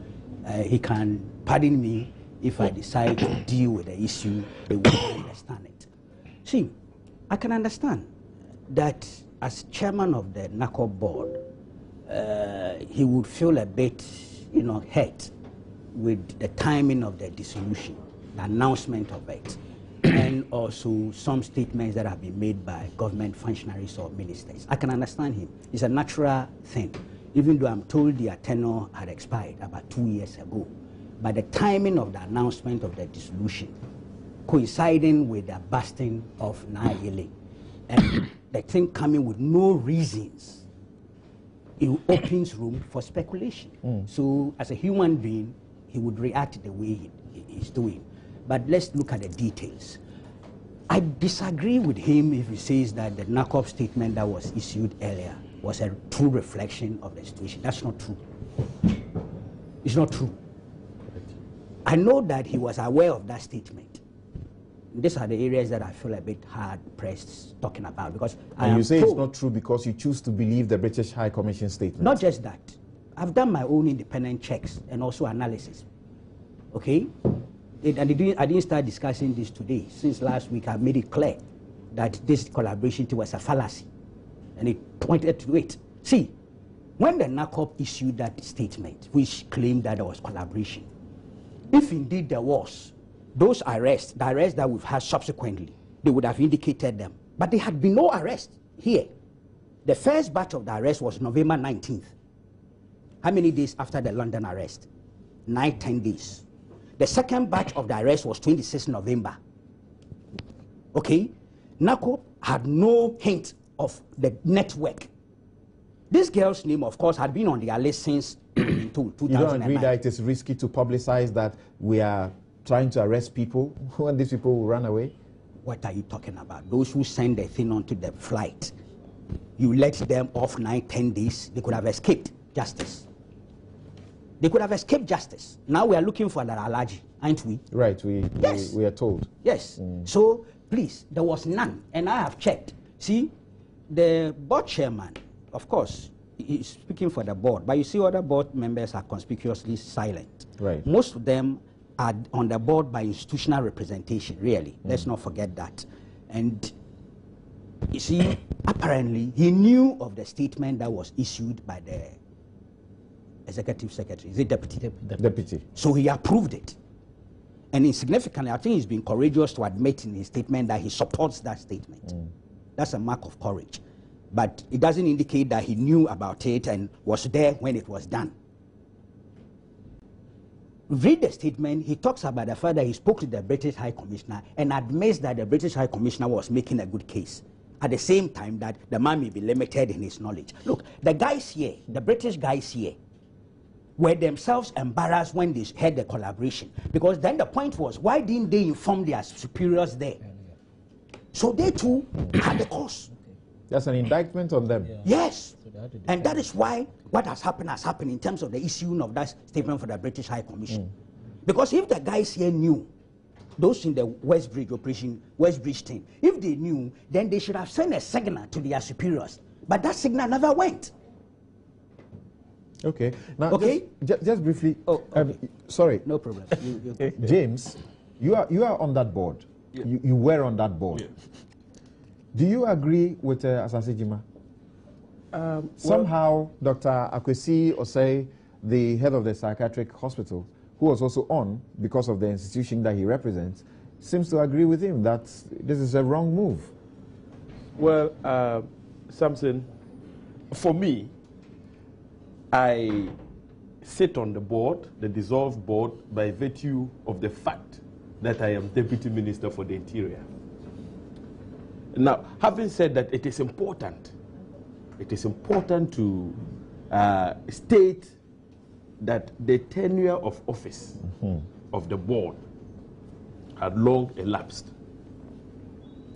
he can pardon me if I decide to deal with the issue the way I understand it. See, I can understand that as chairman of the NACOB board, he would feel a bit, hurt with the timing of the dissolution, the announcement of it, and also some statements that have been made by government functionaries or ministers. I can understand him. It's a natural thing, even though I'm told the tenure had expired about 2 years ago. But the timing of the announcement of the dissolution, coinciding with the busting of Nayele, and the thing coming with no reasons, it opens room for speculation. So as a human being, he would react the way he's doing. But let's look at the details. I disagree with him if he says that the NACOB statement that was issued earlier was a true reflection of the situation. That's not true. It's not true. I know that he was aware of that statement. These are the areas that I feel a bit hard-pressed talking about, because and you say it's not true because you choose to believe the British High Commission statement. Not just that. I've done my own independent checks and also analysis. Okay? I didn't start discussing this today. Since last week, I've made it clear that this collaboration was a fallacy. And it pointed to it. See, when the NACOB issued that statement, which claimed that there was collaboration, if indeed there was, those arrests, the arrests that we've had subsequently, they would have indicated them. But there had been no arrest here. The first batch of the arrest was November 19th. How many days after the London arrest? 9-10 days. The second batch of the arrest was 26th November. Okay? NACOB had no hint of the network. This girl's name, of course, had been on their list since 2009. You don't agree that it is risky to publicize that we are trying to arrest people when these people will run away? What are you talking about? Those who send the thing onto the flight, you let them off 9-10 days, they could have escaped justice. They could have escaped justice. Now we are looking for that allergy, aren't we? Right, yes. we are told. Yes. So, please, there was none. And I have checked. See, the board chairman, of course, he's speaking for the board, but you see other board members are conspicuously silent. Right. Most of them are on the board by institutional representation, really. Let's not forget that. And you see, apparently, he knew of the statement that was issued by the executive secretary? Is it deputy? Deputy. So he approved it. And insignificantly, I think he's been courageous to admit in his statement that he supports that statement. That's a mark of courage. But it doesn't indicate that he knew about it and was there when it was done. Read the statement. He talks about the fact that he spoke to the British High Commissioner and admits that the British High Commissioner was making a good case. At the same time that the man may be limited in his knowledge. Look, the guys here, the British guys here, were themselves embarrassed when they had the collaboration. Because then the point was, why didn't they inform their superiors there? So they too had the cause. That's an indictment on them. Yes. And that is why what has happened in terms of the issuing of that statement for the British High Commission. Because if the guys here knew, those in the West Bridge operation, West Bridge thing, if they knew, then they should have sent a signal to their superiors. But that signal never went. Okay. Now, just briefly. Sorry. No problem. James, you are on that board. Yeah. You were on that board. Yeah. Do you agree with Asase Jima? Somehow, Dr. Akwesi Osei, the head of the psychiatric hospital, who was also on because of the institution that he represents, seems to agree with him that this is a wrong move. Well, Samson, for me, I sit on the board, the dissolved board, by virtue of the fact that I am Deputy Minister for the Interior. Now, having said that, it is important to state that the tenure of office of the board had long elapsed.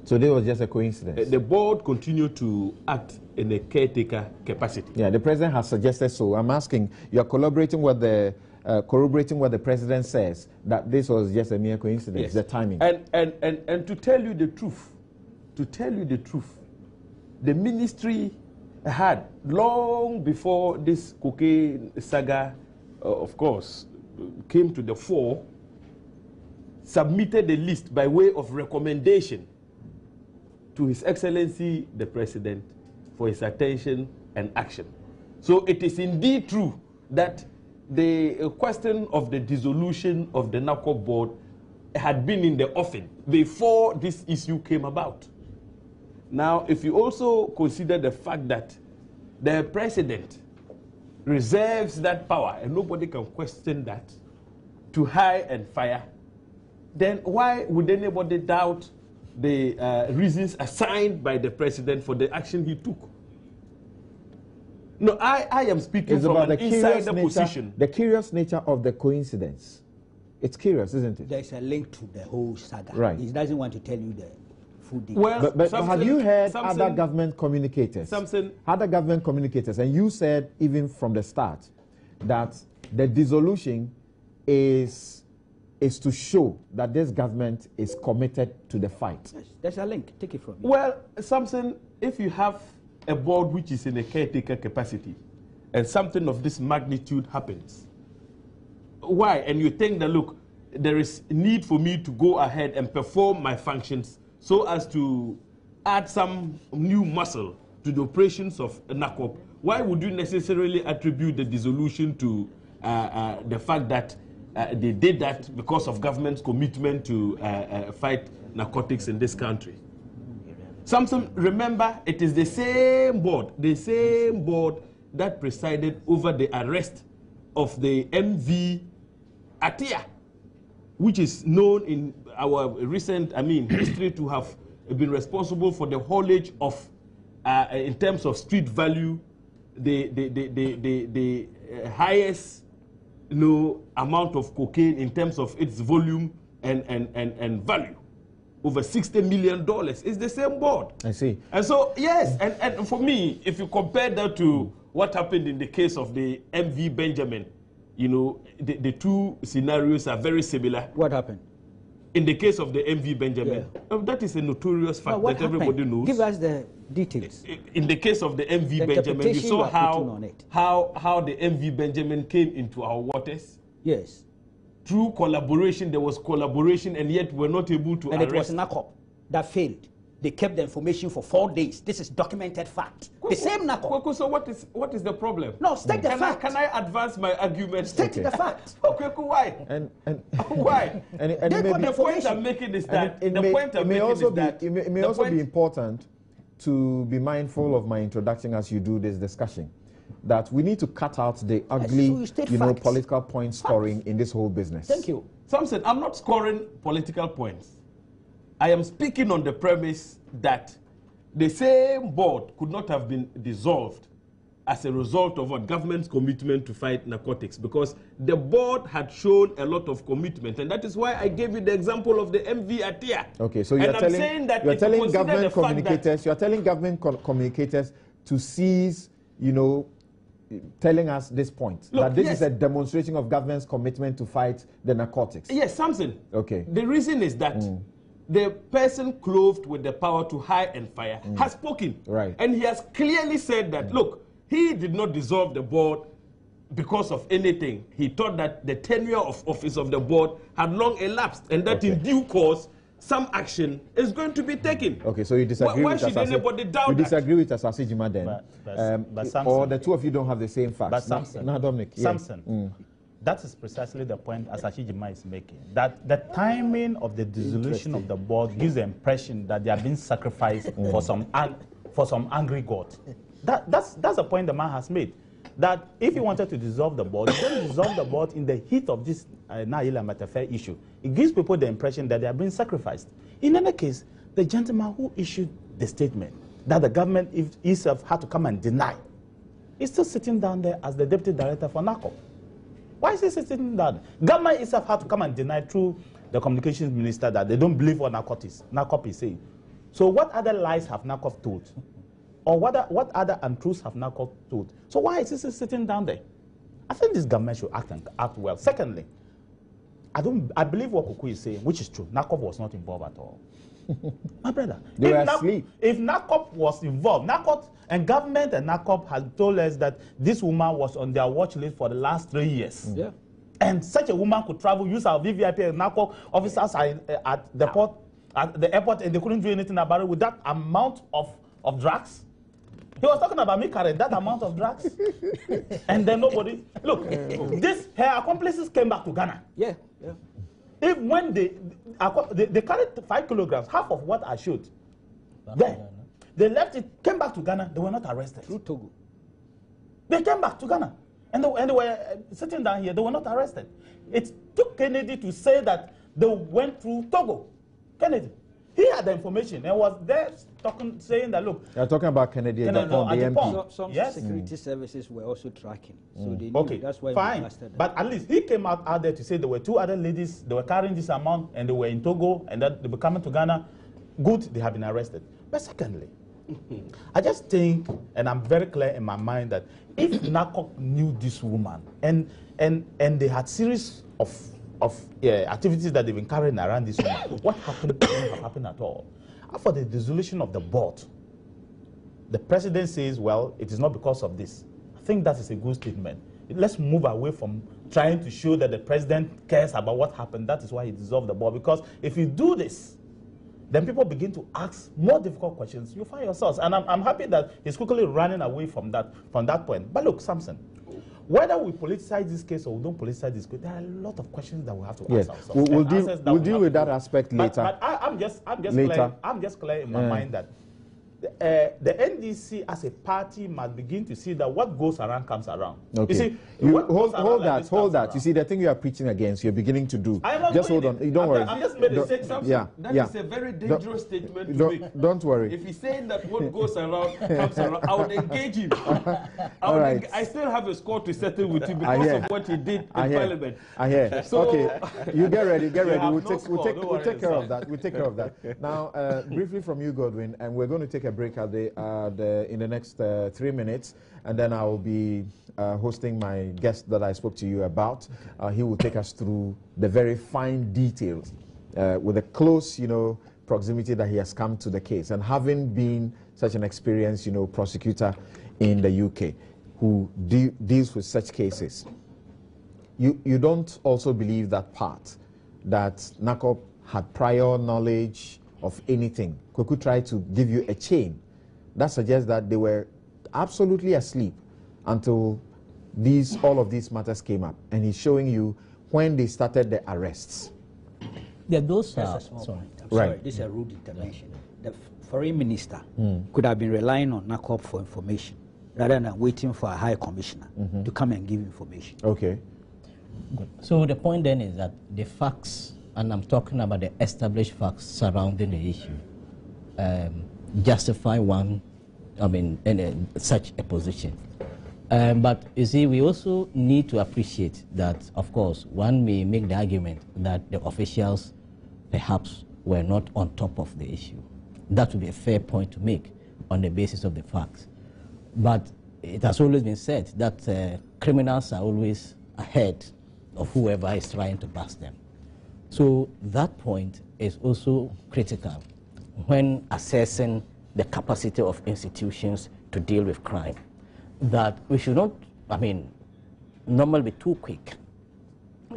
So this was just a coincidence? The board continued to act in a caretaker capacity. Yeah, the president has suggested so. I'm asking, you are corroborating what the president says, that this was just a mere coincidence, yes. The timing. And to tell you the truth, the ministry had, long before this cocaine saga, of course, came to the fore, submitted a list by way of recommendation to His Excellency the President for his attention and action. So it is indeed true that the question of the dissolution of the NACOB board had been in the offing before this issue came about. Now, if you also consider the fact that the President reserves that power, and nobody can question that, to hire and fire, then why would anybody doubt the reasons assigned by the President for the action he took? No, I am speaking from an insider position. The curious nature of the coincidence. It's curious, isn't it? There's a link to the whole saga. Right. He doesn't want to tell you the full details. Well, but have you heard other government communicators? Other government communicators, and you said even from the start that the dissolution is to show that this government is committed to the fight. Yes, there's a link. Take it from me. Well, Samson, if you have a board which is in a caretaker capacity and something of this magnitude happens, why? And you think that, look, there is need for me to go ahead and perform my functions so as to add some new muscle to the operations of NACOB, why would you necessarily attribute the dissolution to the fact that they did that because of government's commitment to fight narcotics in this country? Samson, remember, it is the same board that presided over the arrest of the MV Atia, which is known in our recent, history to have been responsible for the haulage of, in terms of street value, the highest amount of cocaine in terms of its volume and value. Over $60 million. It's the same board. I see. And so, yes, and for me, if you compare that to what happened in the case of the MV Benjamin, the two scenarios are very similar. What happened? In the case of the MV Benjamin, that is a notorious fact that everybody knows. Give us the details. In the case of the MV Benjamin, you saw how the MV Benjamin came into our waters. Yes. Through collaboration, there was collaboration, and yet we're not able to arrest. And it was NACOB that failed. They kept the information for 4 days. This is documented fact. The same NACOB. So what is the problem? No, state the fact. Can I advance my argument? State the fact. Okay, why? And why? the point I'm making is that it may also be important to be mindful of my introduction as you do this discussion, that we need to cut out the ugly, political point scoring in this whole business. Thank you. Samson, I'm not scoring political points. I am speaking on the premise that the same board could not have been dissolved as a result of what government's commitment to fight narcotics, because the board had shown a lot of commitment, and that is why I gave you the example of the MV Atia. Okay, so you're telling government communicators to cease, telling us this point. Look, that this is a demonstration of government's commitment to fight the narcotics. Yes, Samson. Okay. The reason is that the person clothed with the power to hire and fire has spoken. Right. And he has clearly said that, look, he did not dissolve the board because of anything. He thought that the tenure of office of the board had long elapsed, and that in due course, some action is going to be taken. Okay, so you disagree with Asasi Jima then? But Samson, or the two of you don't have the same facts? But Samson, Dominic, Samson, that is precisely the point Asasi Jima is making. That the timing of the dissolution of the board gives the impression that they are being sacrificed for some angry god. That's the point the man has made. That if he wanted to dissolve the board, he don't dissolve the board in the heat of this Nayele Ametefe issue. It gives people the impression that they are being sacrificed. In any case, the gentleman who issued the statement that the government itself had to come and deny is still sitting down there as the deputy director for NACOB. Why is he sitting down? Government itself had to come and deny through the communications minister that they don't believe what NACOB is saying. So what other lies have NACOB told? Or what other untruths have NACOB told? So why is he sitting down there? I think this government should act well. Secondly, I believe what Kuku is saying, which is true. NACOB was not involved at all. My brother, if NACOB was involved, NACOB and government and NACOB had told us that this woman was on their watch list for the last 3 years. Yeah. And such a woman could travel, use our VVIP and NACOB officers at the port, at the airport, and they couldn't do anything about it with that amount of drugs. He was talking about me carrying that amount of drugs. And then nobody, look, her accomplices came back to Ghana. Yeah. If when they carried 5 kilograms, half of what I showed, they left it, came back to Ghana, they were not arrested. Through Togo. They came back to Ghana, and they were sitting down here, they were not arrested. It took Kennedy to say that they went through Togo. Kennedy, he had the information and was there saying that, look. You're talking about Kennedy and the MP. Some security services were also tracking. So they knew that's why we blasted them. But at least he came out there to say there were 2 other ladies, they were carrying this amount and they were in Togo and that they were coming to Ghana. Good, they have been arrested. But secondly, I just think, and I'm very clear in my mind, that if NACOB knew this woman and they had series of activities that they've been carrying around this woman, what happened didn't have happened at all. After the dissolution of the board, the president says, well, it is not because of this. I think that is a good statement. Let's move away from trying to show that the president cares about what happened. That is why he dissolved the board. Because if you do this, then people begin to ask more difficult questions. You find yourselves. And I'm happy that he's quickly running away from that point. But look, Samson, whether we politicize this case or we don't politicize this case, there are a lot of questions that we have to ask ourselves. We'll deal with that aspect later. But I'm just clear in my mind that the NDC as a party must begin to see that what goes around comes around. Okay. You see, hold that. You see, the thing you are preaching against, you're beginning to do. Just hold on. Don't worry. I'm just made a statement. That is a very dangerous statement to make. Don't worry. If he's saying that what goes around comes around, I would engage him. I still have a score to settle with you because of what he did in Parliament. I hear. So, okay, you get ready. We'll take care of that. Now, briefly from you, Godwin, and we're going to take a break in the next 3 minutes, and then I will be hosting my guest that I spoke to you about. He will take us through the very fine details with a close, proximity that he has come to the case, and having been such an experienced, prosecutor in the UK who deals with such cases. You don't also believe that part, that NACOB had prior knowledge of anything. Kweku tried to give you a chain that suggests that they were absolutely asleep until all of these matters came up, and he's showing you when they started the arrests. Yeah, those That's are a small sorry. point. I'm sorry, Right. this is a rude intervention. The foreign minister could have been relying on NACOB for information rather than waiting for a high commissioner to come and give information. Okay. Good. So the point then is that the facts, and I'm talking about the established facts surrounding the issue, justify such a position. But you see, we also need to appreciate that, of course, one may make the argument that the officials perhaps were not on top of the issue. That would be a fair point to make on the basis of the facts. But it has always been said that criminals are always ahead of whoever is trying to bust them. So that point is also critical when assessing the capacity of institutions to deal with crime. That we should not, normally be too quick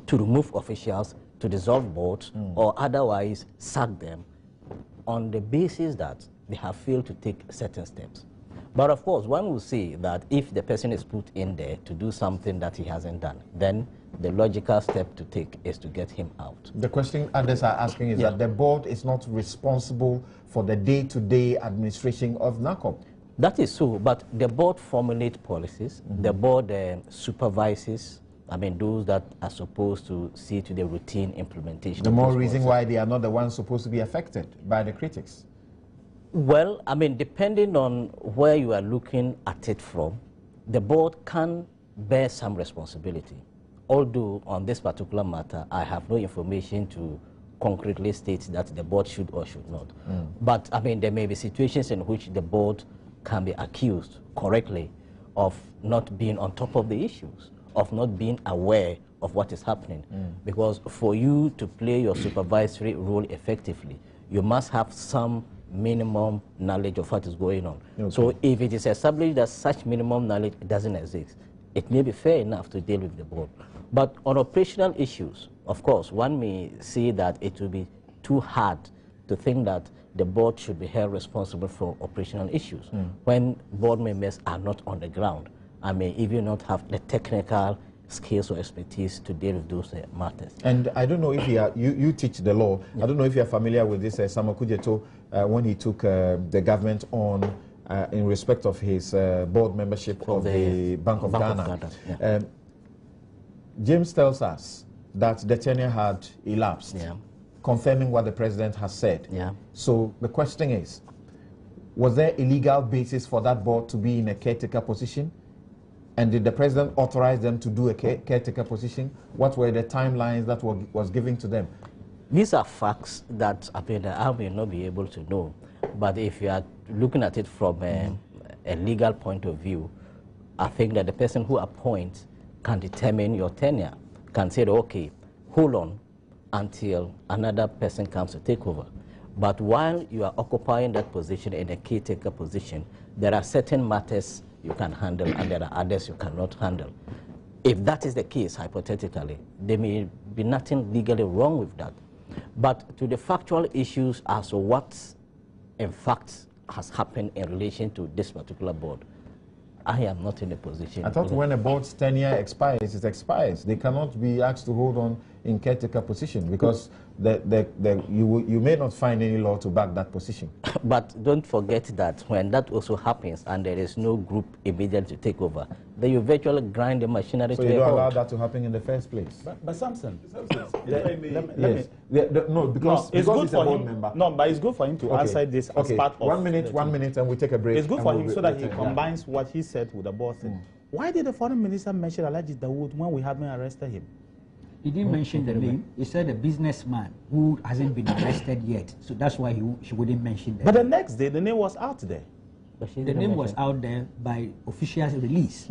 to remove officials, to dissolve boards, or otherwise sack them on the basis that they have failed to take certain steps. But of course, one will say that if the person is put in there to do something that he hasn't done, then the logical step to take is to get him out. The question others are asking is that the board is not responsible for the day-to-day administration of NACOB. That is so, but the board formulates policies, the board supervises, those that are supposed to see to the routine implementation. The more reason why they are not the ones supposed to be affected by the critics. Well, depending on where you are looking at it from, the board can bear some responsibility. Although on this particular matter, I have no information to concretely state that the board should or should not. But there may be situations in which the board can be accused correctly of not being on top of the issues, of not being aware of what is happening. Because for you to play your supervisory role effectively, you must have some minimum knowledge of what is going on. Okay. So if it is established that such minimum knowledge doesn't exist, it may be fair enough to deal with the board. But on operational issues, of course, one may say that it will be too hard to think that the board should be held responsible for operational issues when board members are not on the ground and may even not have the technical skills or expertise to deal with those matters. And I don't know if you teach the law. Yeah. I don't know if you're familiar with this Samuel Kudjeto when he took the government on in respect of his board membership of the Bank of Ghana. Yeah. James tells us that the tenure had elapsed, confirming what the president has said. Yeah. So the question is, was there a legal basis for that board to be in a caretaker position? And did the president authorize them to do a caretaker position? What were the timelines that was given to them? These are facts that I may not be able to know. But if you are looking at it from a legal point of view, I think that the person who appoints can determine your tenure, can say, okay, hold on until another person comes to take over. But while you are occupying that position in a caretaker position, there are certain matters you can handle and there are others you cannot handle. If that is the case, hypothetically, there may be nothing legally wrong with that. But to the factual issues as to what, in fact, has happened in relation to this particular board, I am not in a position. I thought when a board's tenure expires, it expires. They cannot be asked to hold on in caretaker position because you may not find any law to back that position. But don't forget that when that also happens and there is no group immediately to take over, then you virtually grind the machinery to a halt. So you don't allow that to happen in the first place. But Samson, because he's a board member. No, but it's good for him to answer this as part of 1 minute, and we take a break. It's good for him so that he combines what he said with the board said. Why did the foreign minister mention Alhaji Dawood when we haven't arrested him? He didn't mention the name. He said a businessman who hasn't been arrested yet. So that's why she wouldn't mention that. But the next day, the name was out there. The name was out there by official release.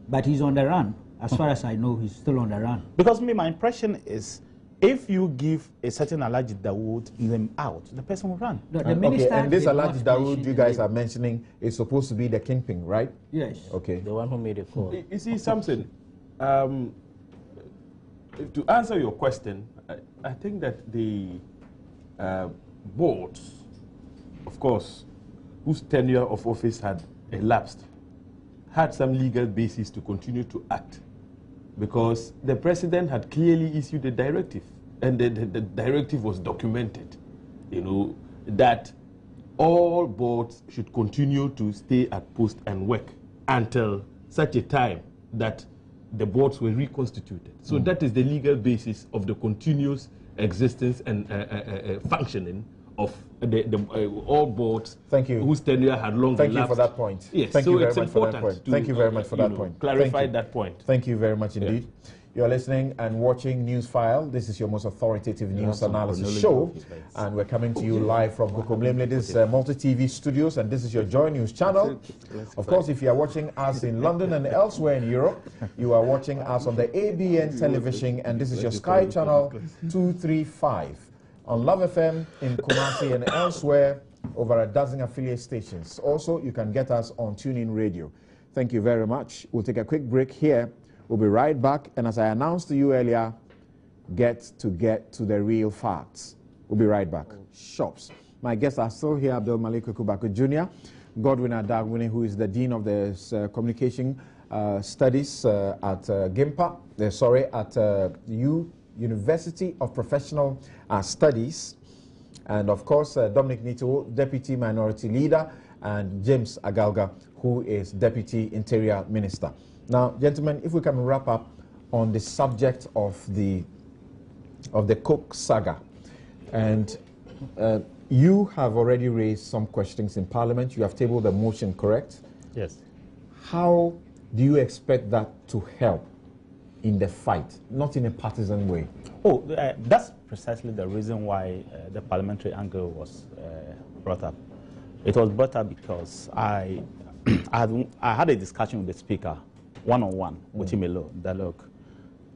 But he's on the run. As far as I know, he's still on the run. Because my impression is, if you give a certain Alhaji Dawood name out, the person will run. The minister and this Alhaji Dawood you guys are mentioning is supposed to be the kingpin, right? Yes. Okay. The one who made a call. You see, something. To answer your question, I think that the boards, of course, whose tenure of office had elapsed, had some legal basis to continue to act, because the president had clearly issued a directive, and the directive was documented, that all boards should continue to stay at post and work until such a time that the boards were reconstituted. So that is the legal basis of the continuous existence and functioning of all boards. Thank you. Whose tenure had long elapsed. Thank you for that point. Yes, Thank so you very it's much for that point. Thank you very much for that point. Clarify that point. Thank you very much indeed. Yeah. You are listening and watching Newsfile. This is your most authoritative news analysis show, and we're coming to you live from Kokomlemlede's multi-TV studios, and this is your Joy News channel. Of course, if you are watching us in London and elsewhere in Europe, you are watching us on the ABN television, and this is your Sky channel 235. On Love FM in Kumasi and elsewhere, over a dozen affiliate stations. Also, you can get us on TuneIn Radio. Thank you very much. We'll take a quick break here. We'll be right back, and as I announced to you earlier, get to the real facts. We'll be right back. Shops. My guests are still here, Abdul Malik Kubako Jr., Godwin Adagwini, who is the Dean of the Communication Studies at GIMPA, at University of Professional Studies, and of course, Dominic Nito, Deputy Minority Leader, and James Agalga, who is Deputy Interior Minister. Now, gentlemen, if we can wrap up on the subject of the Coke saga, and you have already raised some questions in Parliament. You have tabled a motion, correct? Yes. How do you expect that to help in the fight, not in a partisan way? Oh, that's precisely the reason why the parliamentary angle was brought up. It was brought up because I had a discussion with the Speaker, one-on-one, with him alone, that look,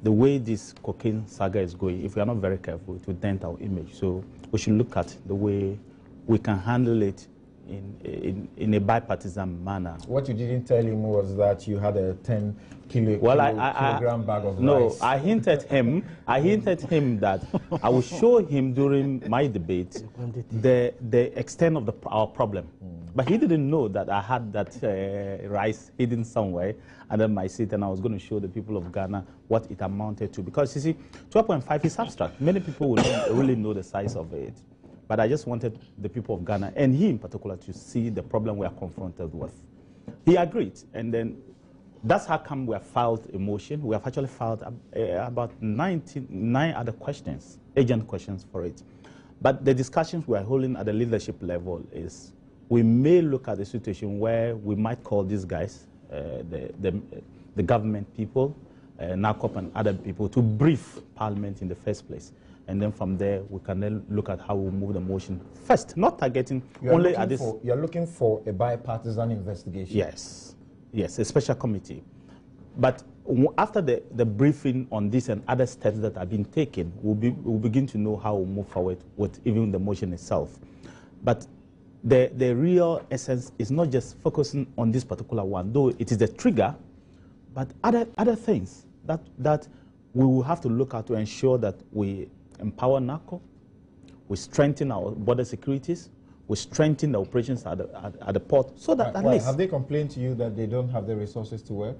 the way this cocaine saga is going, if we are not very careful, it will dent our image. So we should look at the way we can handle it in a bipartisan manner. What you didn't tell him was that you had a 10 kilogram bag of rice. No, I hinted him that I will show him during my debate the extent of our problem. But he didn't know that I had that rice hidden somewhere under my seat, and I was going to show the people of Ghana what it amounted to. Because you see, 12.5 is abstract. Many people will not really know the size of it. But I just wanted the people of Ghana, and he in particular, to see the problem we are confronted with. He agreed, and then that's how come we have filed a motion. We have actually filed about 9 other questions, agent questions for it. But the discussions we are holding at the leadership level is we may look at the situation where we might call these guys, the government people, NACOB and other people, to brief Parliament in the first place. And then from there, we can then look at how we move the motion. First, not targeting only at this. You're looking for a bipartisan investigation? Yes. Yes, a special committee. But after the briefing on this and other steps that have been taken, we'll begin to know how we'll move forward with even the motion itself. But the real essence is not just focusing on this particular one, though it is the trigger, but other things that we will have to look at to ensure that we empower NACOB, we strengthen our border securities, we strengthen the operations at the port, so that at least... Have they complained to you that they don't have the resources to work?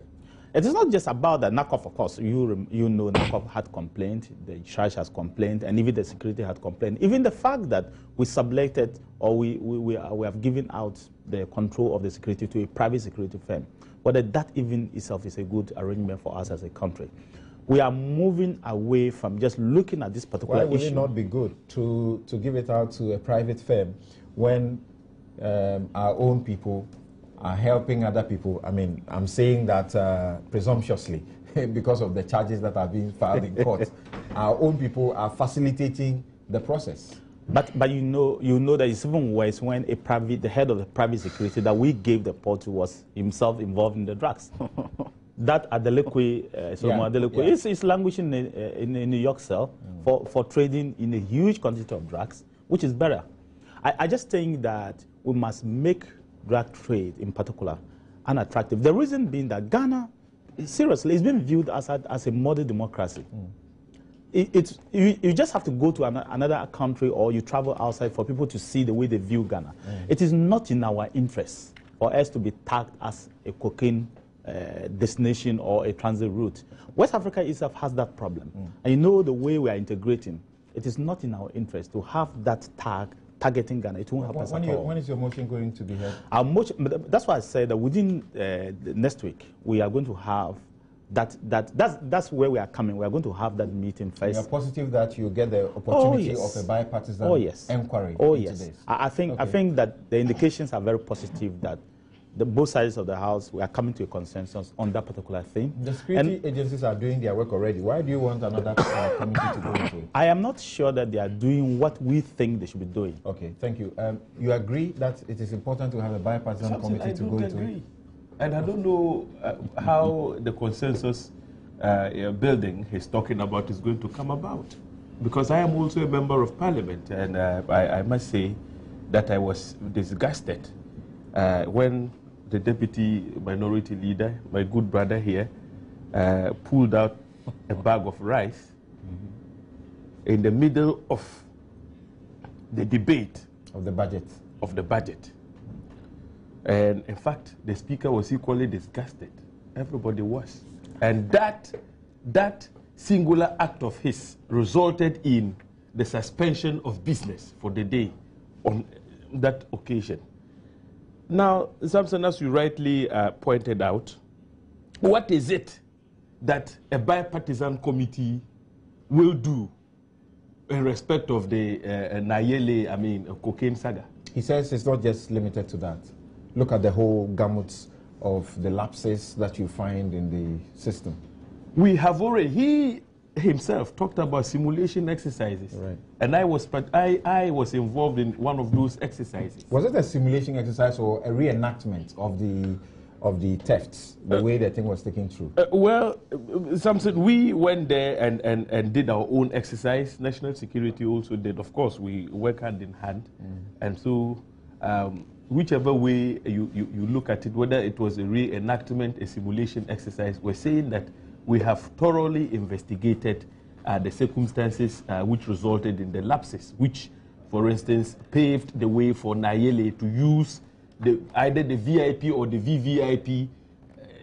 It is not just about the NACOB, of course. You know NACOB had complained, the church has complained, and even the security had complained. Even the fact that we subletted or we have given out the control of the security to a private security firm, whether that even itself is a good arrangement for us as a country. We are moving away from just looking at this particular issue. Why would it not be good to give it out to a private firm when our own people are helping other people? I mean, I'm saying that presumptuously because of the charges that are being filed in court. Our own people are facilitating the process. But you know that it's even worse when the head of the private security that we gave the port to was himself involved in the drugs. That Adelekwe, is languishing in a New York cell for trading in a huge quantity of drugs, which is better. I just think that we must make drug trade in particular unattractive. The reason being that Ghana, seriously, is being viewed as a model democracy. you just have to go to another country or you travel outside for people to see the way they view Ghana. It is not in our interest for us to be tagged as a cocaine destination or a transit route. West Africa itself has that problem. And you know the way we are integrating, it is not in our interest to have that tag targeting Ghana. It won't happen at all. When is your motion going to be heard? Our motion, that's why I said that within next week, we are going to have that's where we are coming. We are going to have that meeting first. You are positive that you get the opportunity of a bipartisan inquiry into this? I think that the indications are very positive that both sides of the House, we are coming to a consensus on that particular thing. The security agencies are doing their work already. Why do you want another committee to go into it? I am not sure that they are doing what we think they should be doing. Okay, thank you. You agree that it is important to have a bipartisan committee to go into it? And I don't know how the consensus building he's talking about is going to come about. Because I am also a member of Parliament, and I must say that I was disgusted when the Deputy Minority Leader, my good brother here, pulled out a bag of rice in the middle of the debate of the budget. And in fact, the Speaker was equally disgusted. Everybody was. And that singular act of his resulted in the suspension of business for the day on that occasion. Now, Samson, as you rightly pointed out, what is it that a bipartisan committee will do in respect of the Nayele, cocaine saga? He says it's not just limited to that. Look at the whole gamut of the lapses that you find in the system. We have already, he himself talked about simulation exercises. Right. And I was involved in one of those exercises. Was it a simulation exercise or a reenactment of the thefts, the way the thing was taken through? Well, Samson, we went there and did our own exercise. National security also did. Of course, we work hand in hand. And so whichever way you look at it, whether it was a reenactment, a simulation exercise, we're saying that we have thoroughly investigated the circumstances which resulted in the lapses, which, for instance, paved the way for Nayele to use either the VIP or the VVIP.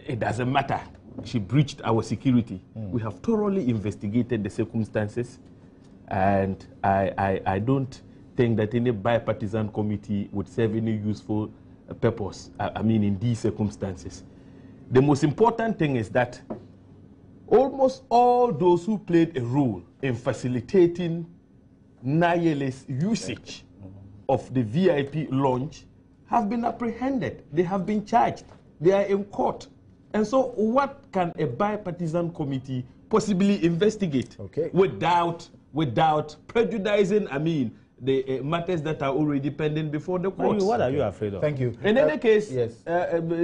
It doesn't matter. She breached our security. We have thoroughly investigated the circumstances, and I don't think that any bipartisan committee would serve any useful purpose, in these circumstances. The most important thing is that almost all those who played a role in facilitating Nayele's usage of the VIP lounge have been apprehended. They have been charged. They are in court. And so what can a bipartisan committee possibly investigate without prejudicing, the matters that are already pending before the courts? What are you afraid of? Thank you. In any case, yes.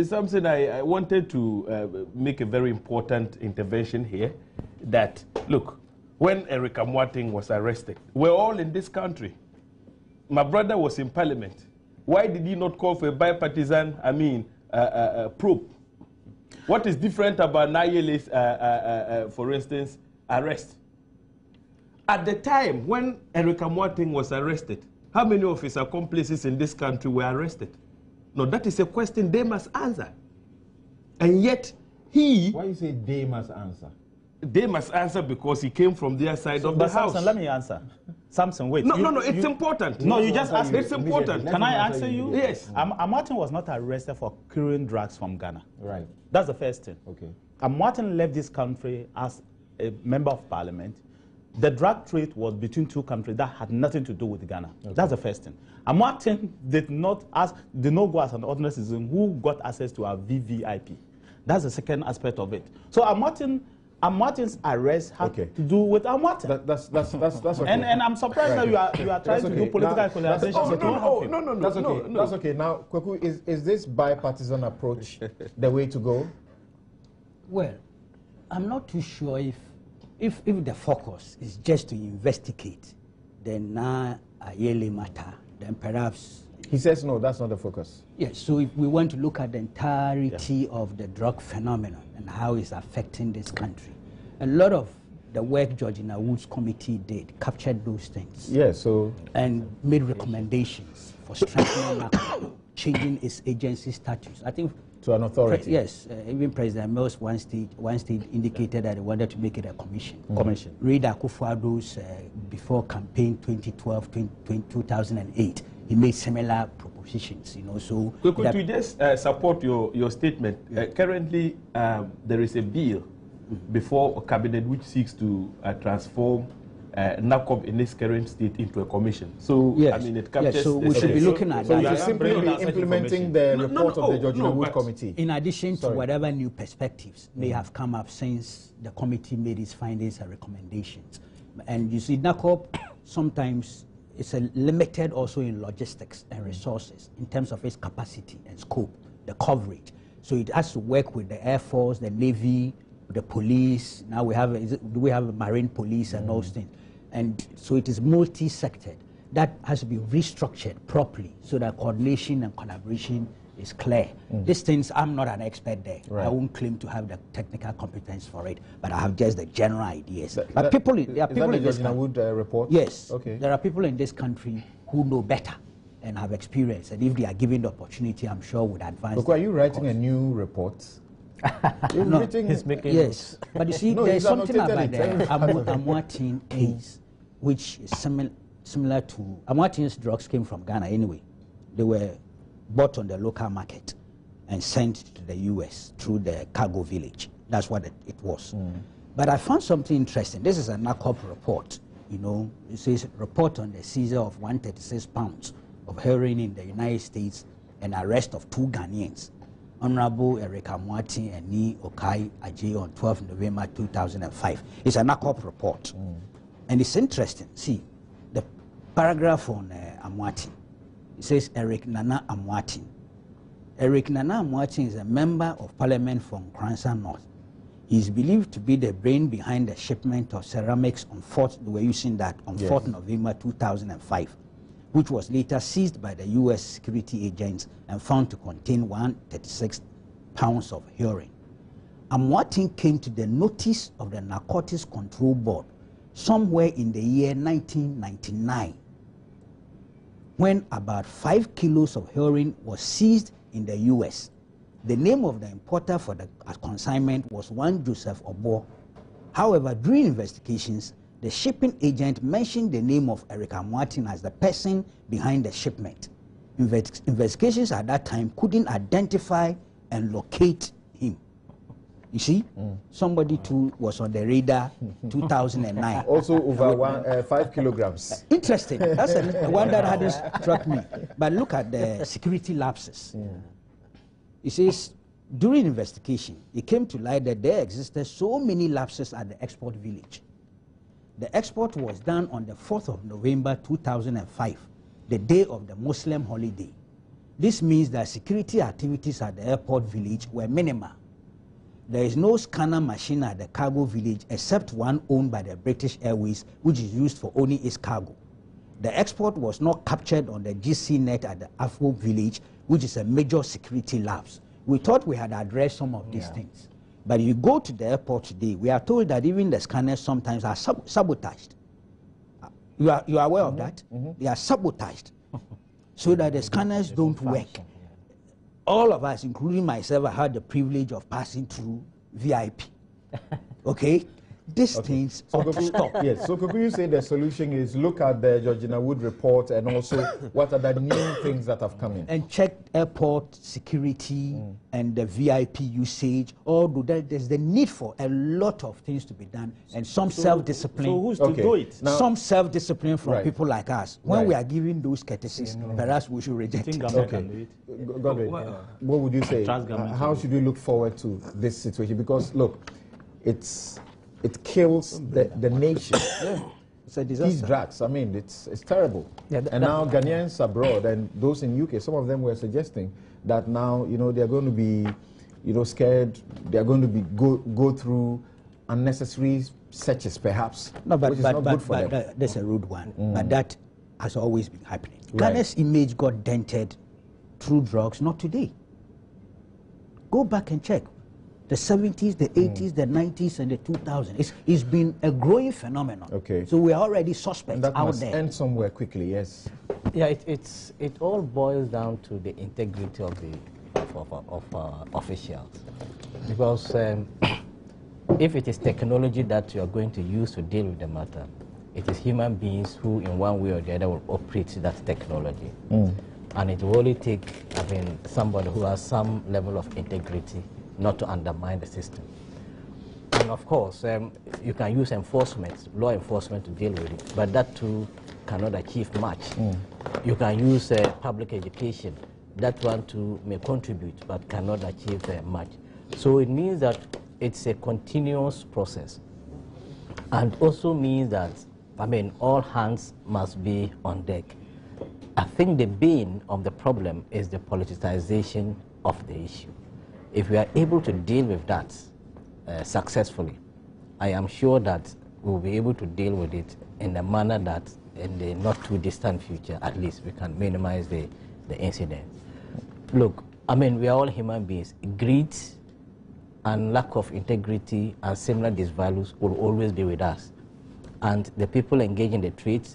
Something I wanted to make a very important intervention here, that, look, when Erika Mwating was arrested, we're all in this country. My brother was in Parliament. Why did he not call for a bipartisan, probe? What is different about Nayele's, for instance, arrest? At the time when Erika Mwating was arrested, how many of his accomplices in this country were arrested? No, that is a question they must answer. And yet, Why you say they must answer? They must answer because he came from their side of the house. Samson, let me answer. Samson, wait. No, it's important. No, you just asked. It's important. Can I answer you? Yes. Amartin was not arrested for curing drugs from Ghana. Right. That's the first thing. Okay. Amartin left this country as a member of Parliament. The drug trade was between two countries that had nothing to do with Ghana. Okay. That's the first thing. Amartin did not go as an ordinary citizen who got access to our VVIP. That's the second aspect of it. So Amartin's arrest had to do with Amartin. That's okay. And I'm surprised that you are trying to do political equalization. No. That's okay. That's okay. Now, Kweku, is this bipartisan approach the way to go? Well, I'm not too sure if the focus is just to investigate the Nayele matter, then perhaps... He says no, that's not the focus. Yes, so if we want to look at the entirety of the drug phenomenon and how it's affecting this country, a lot of the work Georgina Wood's committee did, captured those things. Yeah, so... And made recommendations for strengthening NACOB, changing its agency status. I think... To an authority. Yes, even President Mills one stage indicated that he wanted to make it a commission. Commission. Read Akufo-Addo's before campaign 2012, 2008. He made similar propositions, you know. So could you just support your statement? Currently, there is a bill before a cabinet which seeks to transform NACOB in its current state into a commission. So, yes. I mean, it captures... Yes, so we should be looking at so that. you should simply be implementing the report of the Georgina Wood Committee. In addition to whatever new perspectives may have come up since the committee made its findings and recommendations. And you see, NACOB sometimes is limited also in logistics and resources in terms of its capacity and scope, the coverage. So it has to work with the Air Force, the Navy, the police. Now we have a marine police and those things. And so it is multi-sectored. That has to be restructured properly so that coordination and collaboration is clear. These things, I'm not an expert there. Right. I won't claim to have the technical competence for it, but I have just the general ideas. But there are people in this country. Wood report? Yes. Okay. There are people in this country who know better and have experience. And if they are given the opportunity, I'm sure would advance. Look, are you writing a new report? No, he's making yes, but you see, there's something about the Amwatin case which is similar to Amwatin's drugs came from Ghana anyway. They were bought on the local market and sent to the US through the cargo village. That's what it was. But I found something interesting. This is a NACOB report. You know, it says report on the seizure of 136 pounds of heroin in the United States and arrest of 2 Ghanaians. Honorable Erika Mwati and Ni Okai Ajay on 12 November 2005. It's a NACOB report. And it's interesting. See, the paragraph on Amwati, it says Eric Nana Amwati. Eric Nana Amwati is a member of Parliament from Kransa North. He is believed to be the brain behind the shipment of ceramics on 4th, they were using that on 4th November 2005. Which was later seized by the U.S. security agents and found to contain 136 pounds of heroin. Amwatin came to the notice of the Narcotics Control Board somewhere in the year 1999, when about 5 kilos of heroin was seized in the U.S. The name of the importer for the consignment was one Joseph Obo. However, during investigations, the shipping agent mentioned the name of Eric Amwatin as the person behind the shipment. Investigations at that time couldn't identify and locate him. You see, somebody too was on the radar 2009. Also over 5 kilograms. Interesting. That's the one that hadn't struck me. But look at the security lapses. It says, during investigation, it came to light that there existed so many lapses at the export village. The export was done on the 4th of November 2005, the day of the Muslim holiday. This means that security activities at the airport village were minimal. There is no scanner machine at the cargo village except one owned by the British Airways, which is used for only its cargo. The export was not captured on the GC net at the Afro village, which is a major security lapse. We thought we had addressed some of these things. But if you go to the airport today, we are told that even the scanners sometimes are sabotaged. You are aware of that? They are sabotaged so that the scanners don't work. All of us, including myself, I had the privilege of passing through VIP. Okay? These things ought to stop. Yes, so could you say the solution is look at the Georgina Wood report and also what are the new things that have come in? And check airport security and the VIP usage. There's the need for a lot of things to be done and some self-discipline. So who's to do it? Now, some self-discipline from people like us. When we are giving those courtesies, perhaps we should reject it. Okay. Godwin, what would you say? How should we look forward to this situation? Because, look, it kills the nation. It's a disaster. These drugs, I mean, it's terrible. And now Ghanaians abroad and those in UK, some of them were suggesting that now, they're going to be, scared. They're going to be go through unnecessary searches, perhaps. No, but which is not good for them. That's a rude one. But that has always been happening. Ghana's image got dented through drugs, not today. Go back and check. the 70s, the 80s, the 90s, and the 2000s. It's been a growing phenomenon. Okay. So we are already suspects And that out must there. end somewhere quickly, yes. Yeah, it all boils down to the integrity of officials, because if it is technology that you are going to use to deal with the matter, it is human beings who, in one way or the other, will operate that technology. And it will only take, somebody who has some level of integrity not to undermine the system. And of course, you can use law enforcement to deal with it, but that too cannot achieve much. You can use public education. That one too may contribute, but cannot achieve much. So it means that it's a continuous process. And also means that, all hands must be on deck. I think the bane of the problem is the politicization of the issue. If we are able to deal with that successfully, I am sure that we'll be able to deal with it in a manner that in the not too distant future, at least, we can minimize the incident. Look, we are all human beings. Greed and lack of integrity and similar disvalues will always be with us. And the people engaged in the trade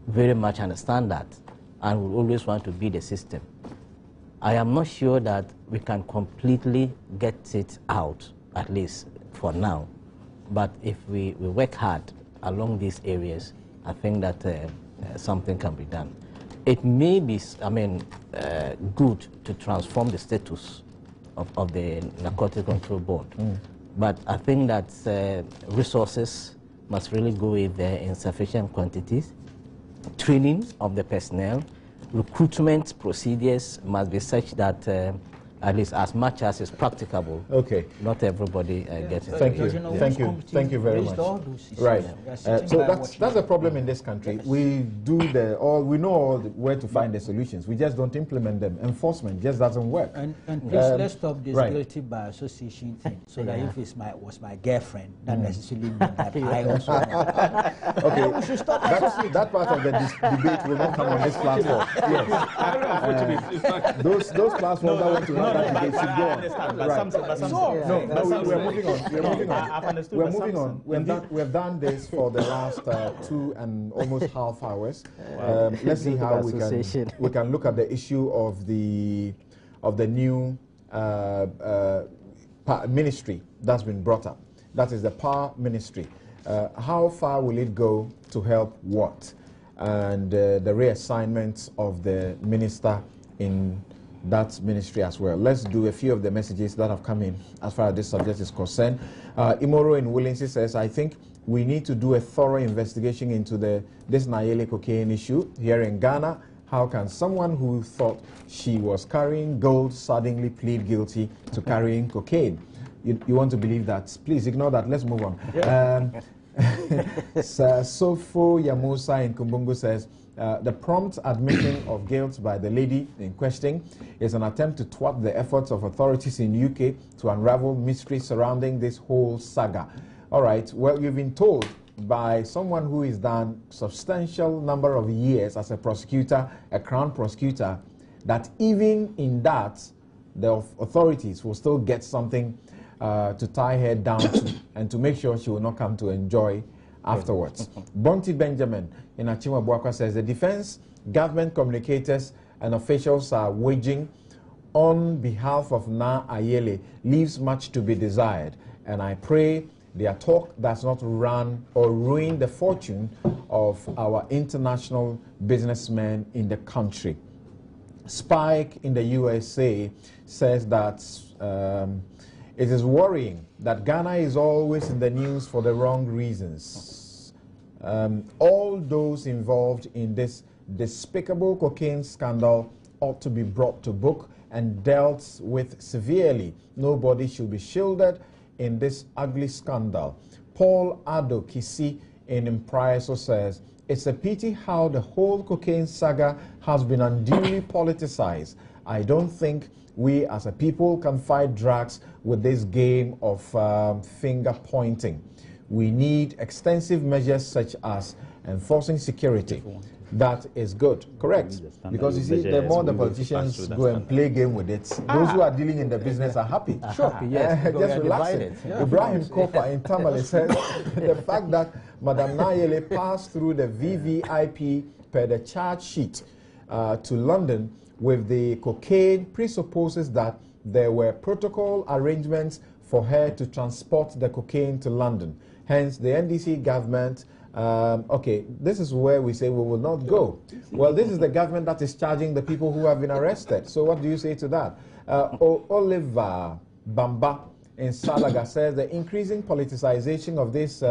very much understand that and will always want to beat the system. I am not sure that we can completely get it out, at least for now. But if we work hard along these areas, I think that something can be done. It may be, good to transform the status of the Narcotic Control Board. But I think that resources must really go in there in sufficient quantities. Training of the personnel, recruitment procedures must be such that at least as much as is practicable. Okay. Not everybody gets it. Thank you. Thank you very much. Right. So that's the problem in this country. We we know where to find the solutions. We just don't implement them. Enforcement just doesn't work. And please let's stop this guilty by association thing. So that if it was my girlfriend, that necessarily means that I also know. Okay. We should stop that part of the debate will not come on this platform. Yes. Those platforms that want to have that debate should go on. We're moving on. We've done this for the last 2 and almost half hours. Let's see how we can look at the issue of the new ministry that's been brought up. That is the power ministry. How far will it go to help what? And the reassignment of the minister in that ministry as well. Let's do a few of the messages that have come in as far as this subject is concerned. Imoro in Williamson says, I think we need to do a thorough investigation into this Nayele cocaine issue here in Ghana. How can someone who thought she was carrying gold suddenly plead guilty to carrying cocaine? You want to believe that? Please ignore that. Let's move on. Yeah. Sofo Yamusa in Kumbungu says, the prompt admission of guilt by the lady in question is an attempt to thwart the efforts of authorities in UK to unravel mysteries surrounding this whole saga. All right, well, you've been told by someone who has done substantial number of years as a prosecutor, a crown prosecutor, that even in that, the authorities will still get something to tie her down to and to make sure she will not come to enjoy afterwards. Bonti Benjamin in Achimwa Buakwa says the defense, government communicators and officials are waging on behalf of Nayele leaves much to be desired, and I pray their talk does not run or ruin the fortune of our international businessmen in the country. Spike in the USA says that it is worrying that Ghana is always in the news for the wrong reasons. All those involved in this despicable cocaine scandal ought to be brought to book and dealt with severely. Nobody should be shielded in this ugly scandal. Paul Ado Kisi in Impriso says, it's a pity how the whole cocaine saga has been unduly politicized. I don't think we as a people can fight drugs with this game of finger pointing. We need extensive measures such as enforcing security. That is good, correct? Because you see, the more the politicians go and play game with it, those who are dealing in the business are happy. Sure, yes, just relax it. Yeah. Ibrahim Kopa in Tamale says the fact that Madam Nayele passed through the VVIP per the charge sheet to London with the cocaine presupposes that there were protocol arrangements for her to transport the cocaine to London. Hence, the NDC government, okay, this is where we say we will not go. Well, this is the government that is charging the people who have been arrested. So what do you say to that? Oliver Bamba in Salaga says the increasing politicization of this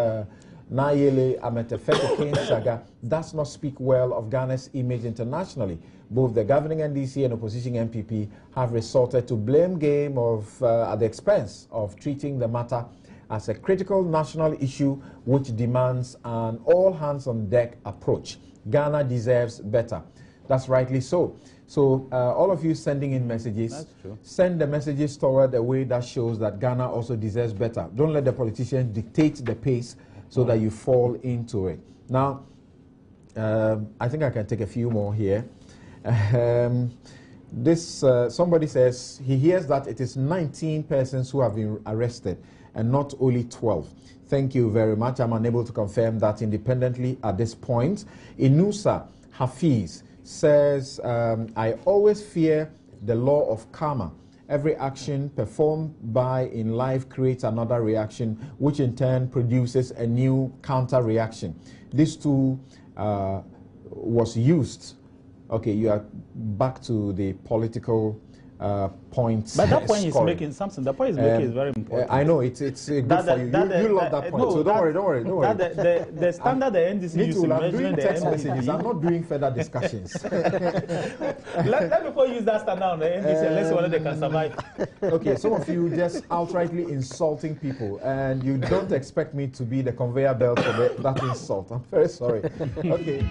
Nayele Ametefe cocaine saga does not speak well of Ghana's image internationally. Both the governing NDC and opposition MPP have resorted to blame game of at the expense of treating the matter as a critical national issue which demands an all-hands-on-deck approach. Ghana deserves better. That's rightly so. So all of you sending in messages, send the messages toward a way that shows that Ghana also deserves better. Don't let the politicians dictate the pace so that you fall into it. Now, I think I can take a few more here. Somebody says he hears that it is 19 persons who have been arrested and not only 12. Thank you very much. I'm unable to confirm that independently at this point. Inusa Hafiz says, I always fear the law of karma. Every action performed by in life creates another reaction, which in turn produces a new counter-reaction. This tool was used. Okay, you are back to the political points. But that point he's making, something. The point he's making is very important. I know it's good for you. You love that point. No, so don't worry. The standard the NDC used to measuring the text messages. I'm not doing further discussions. let people use that standard on the NDC and let's see whether they can survive. Okay, some of you just outrightly insulting people, and you don't expect me to be the conveyor belt for that insult. I'm very sorry. Okay.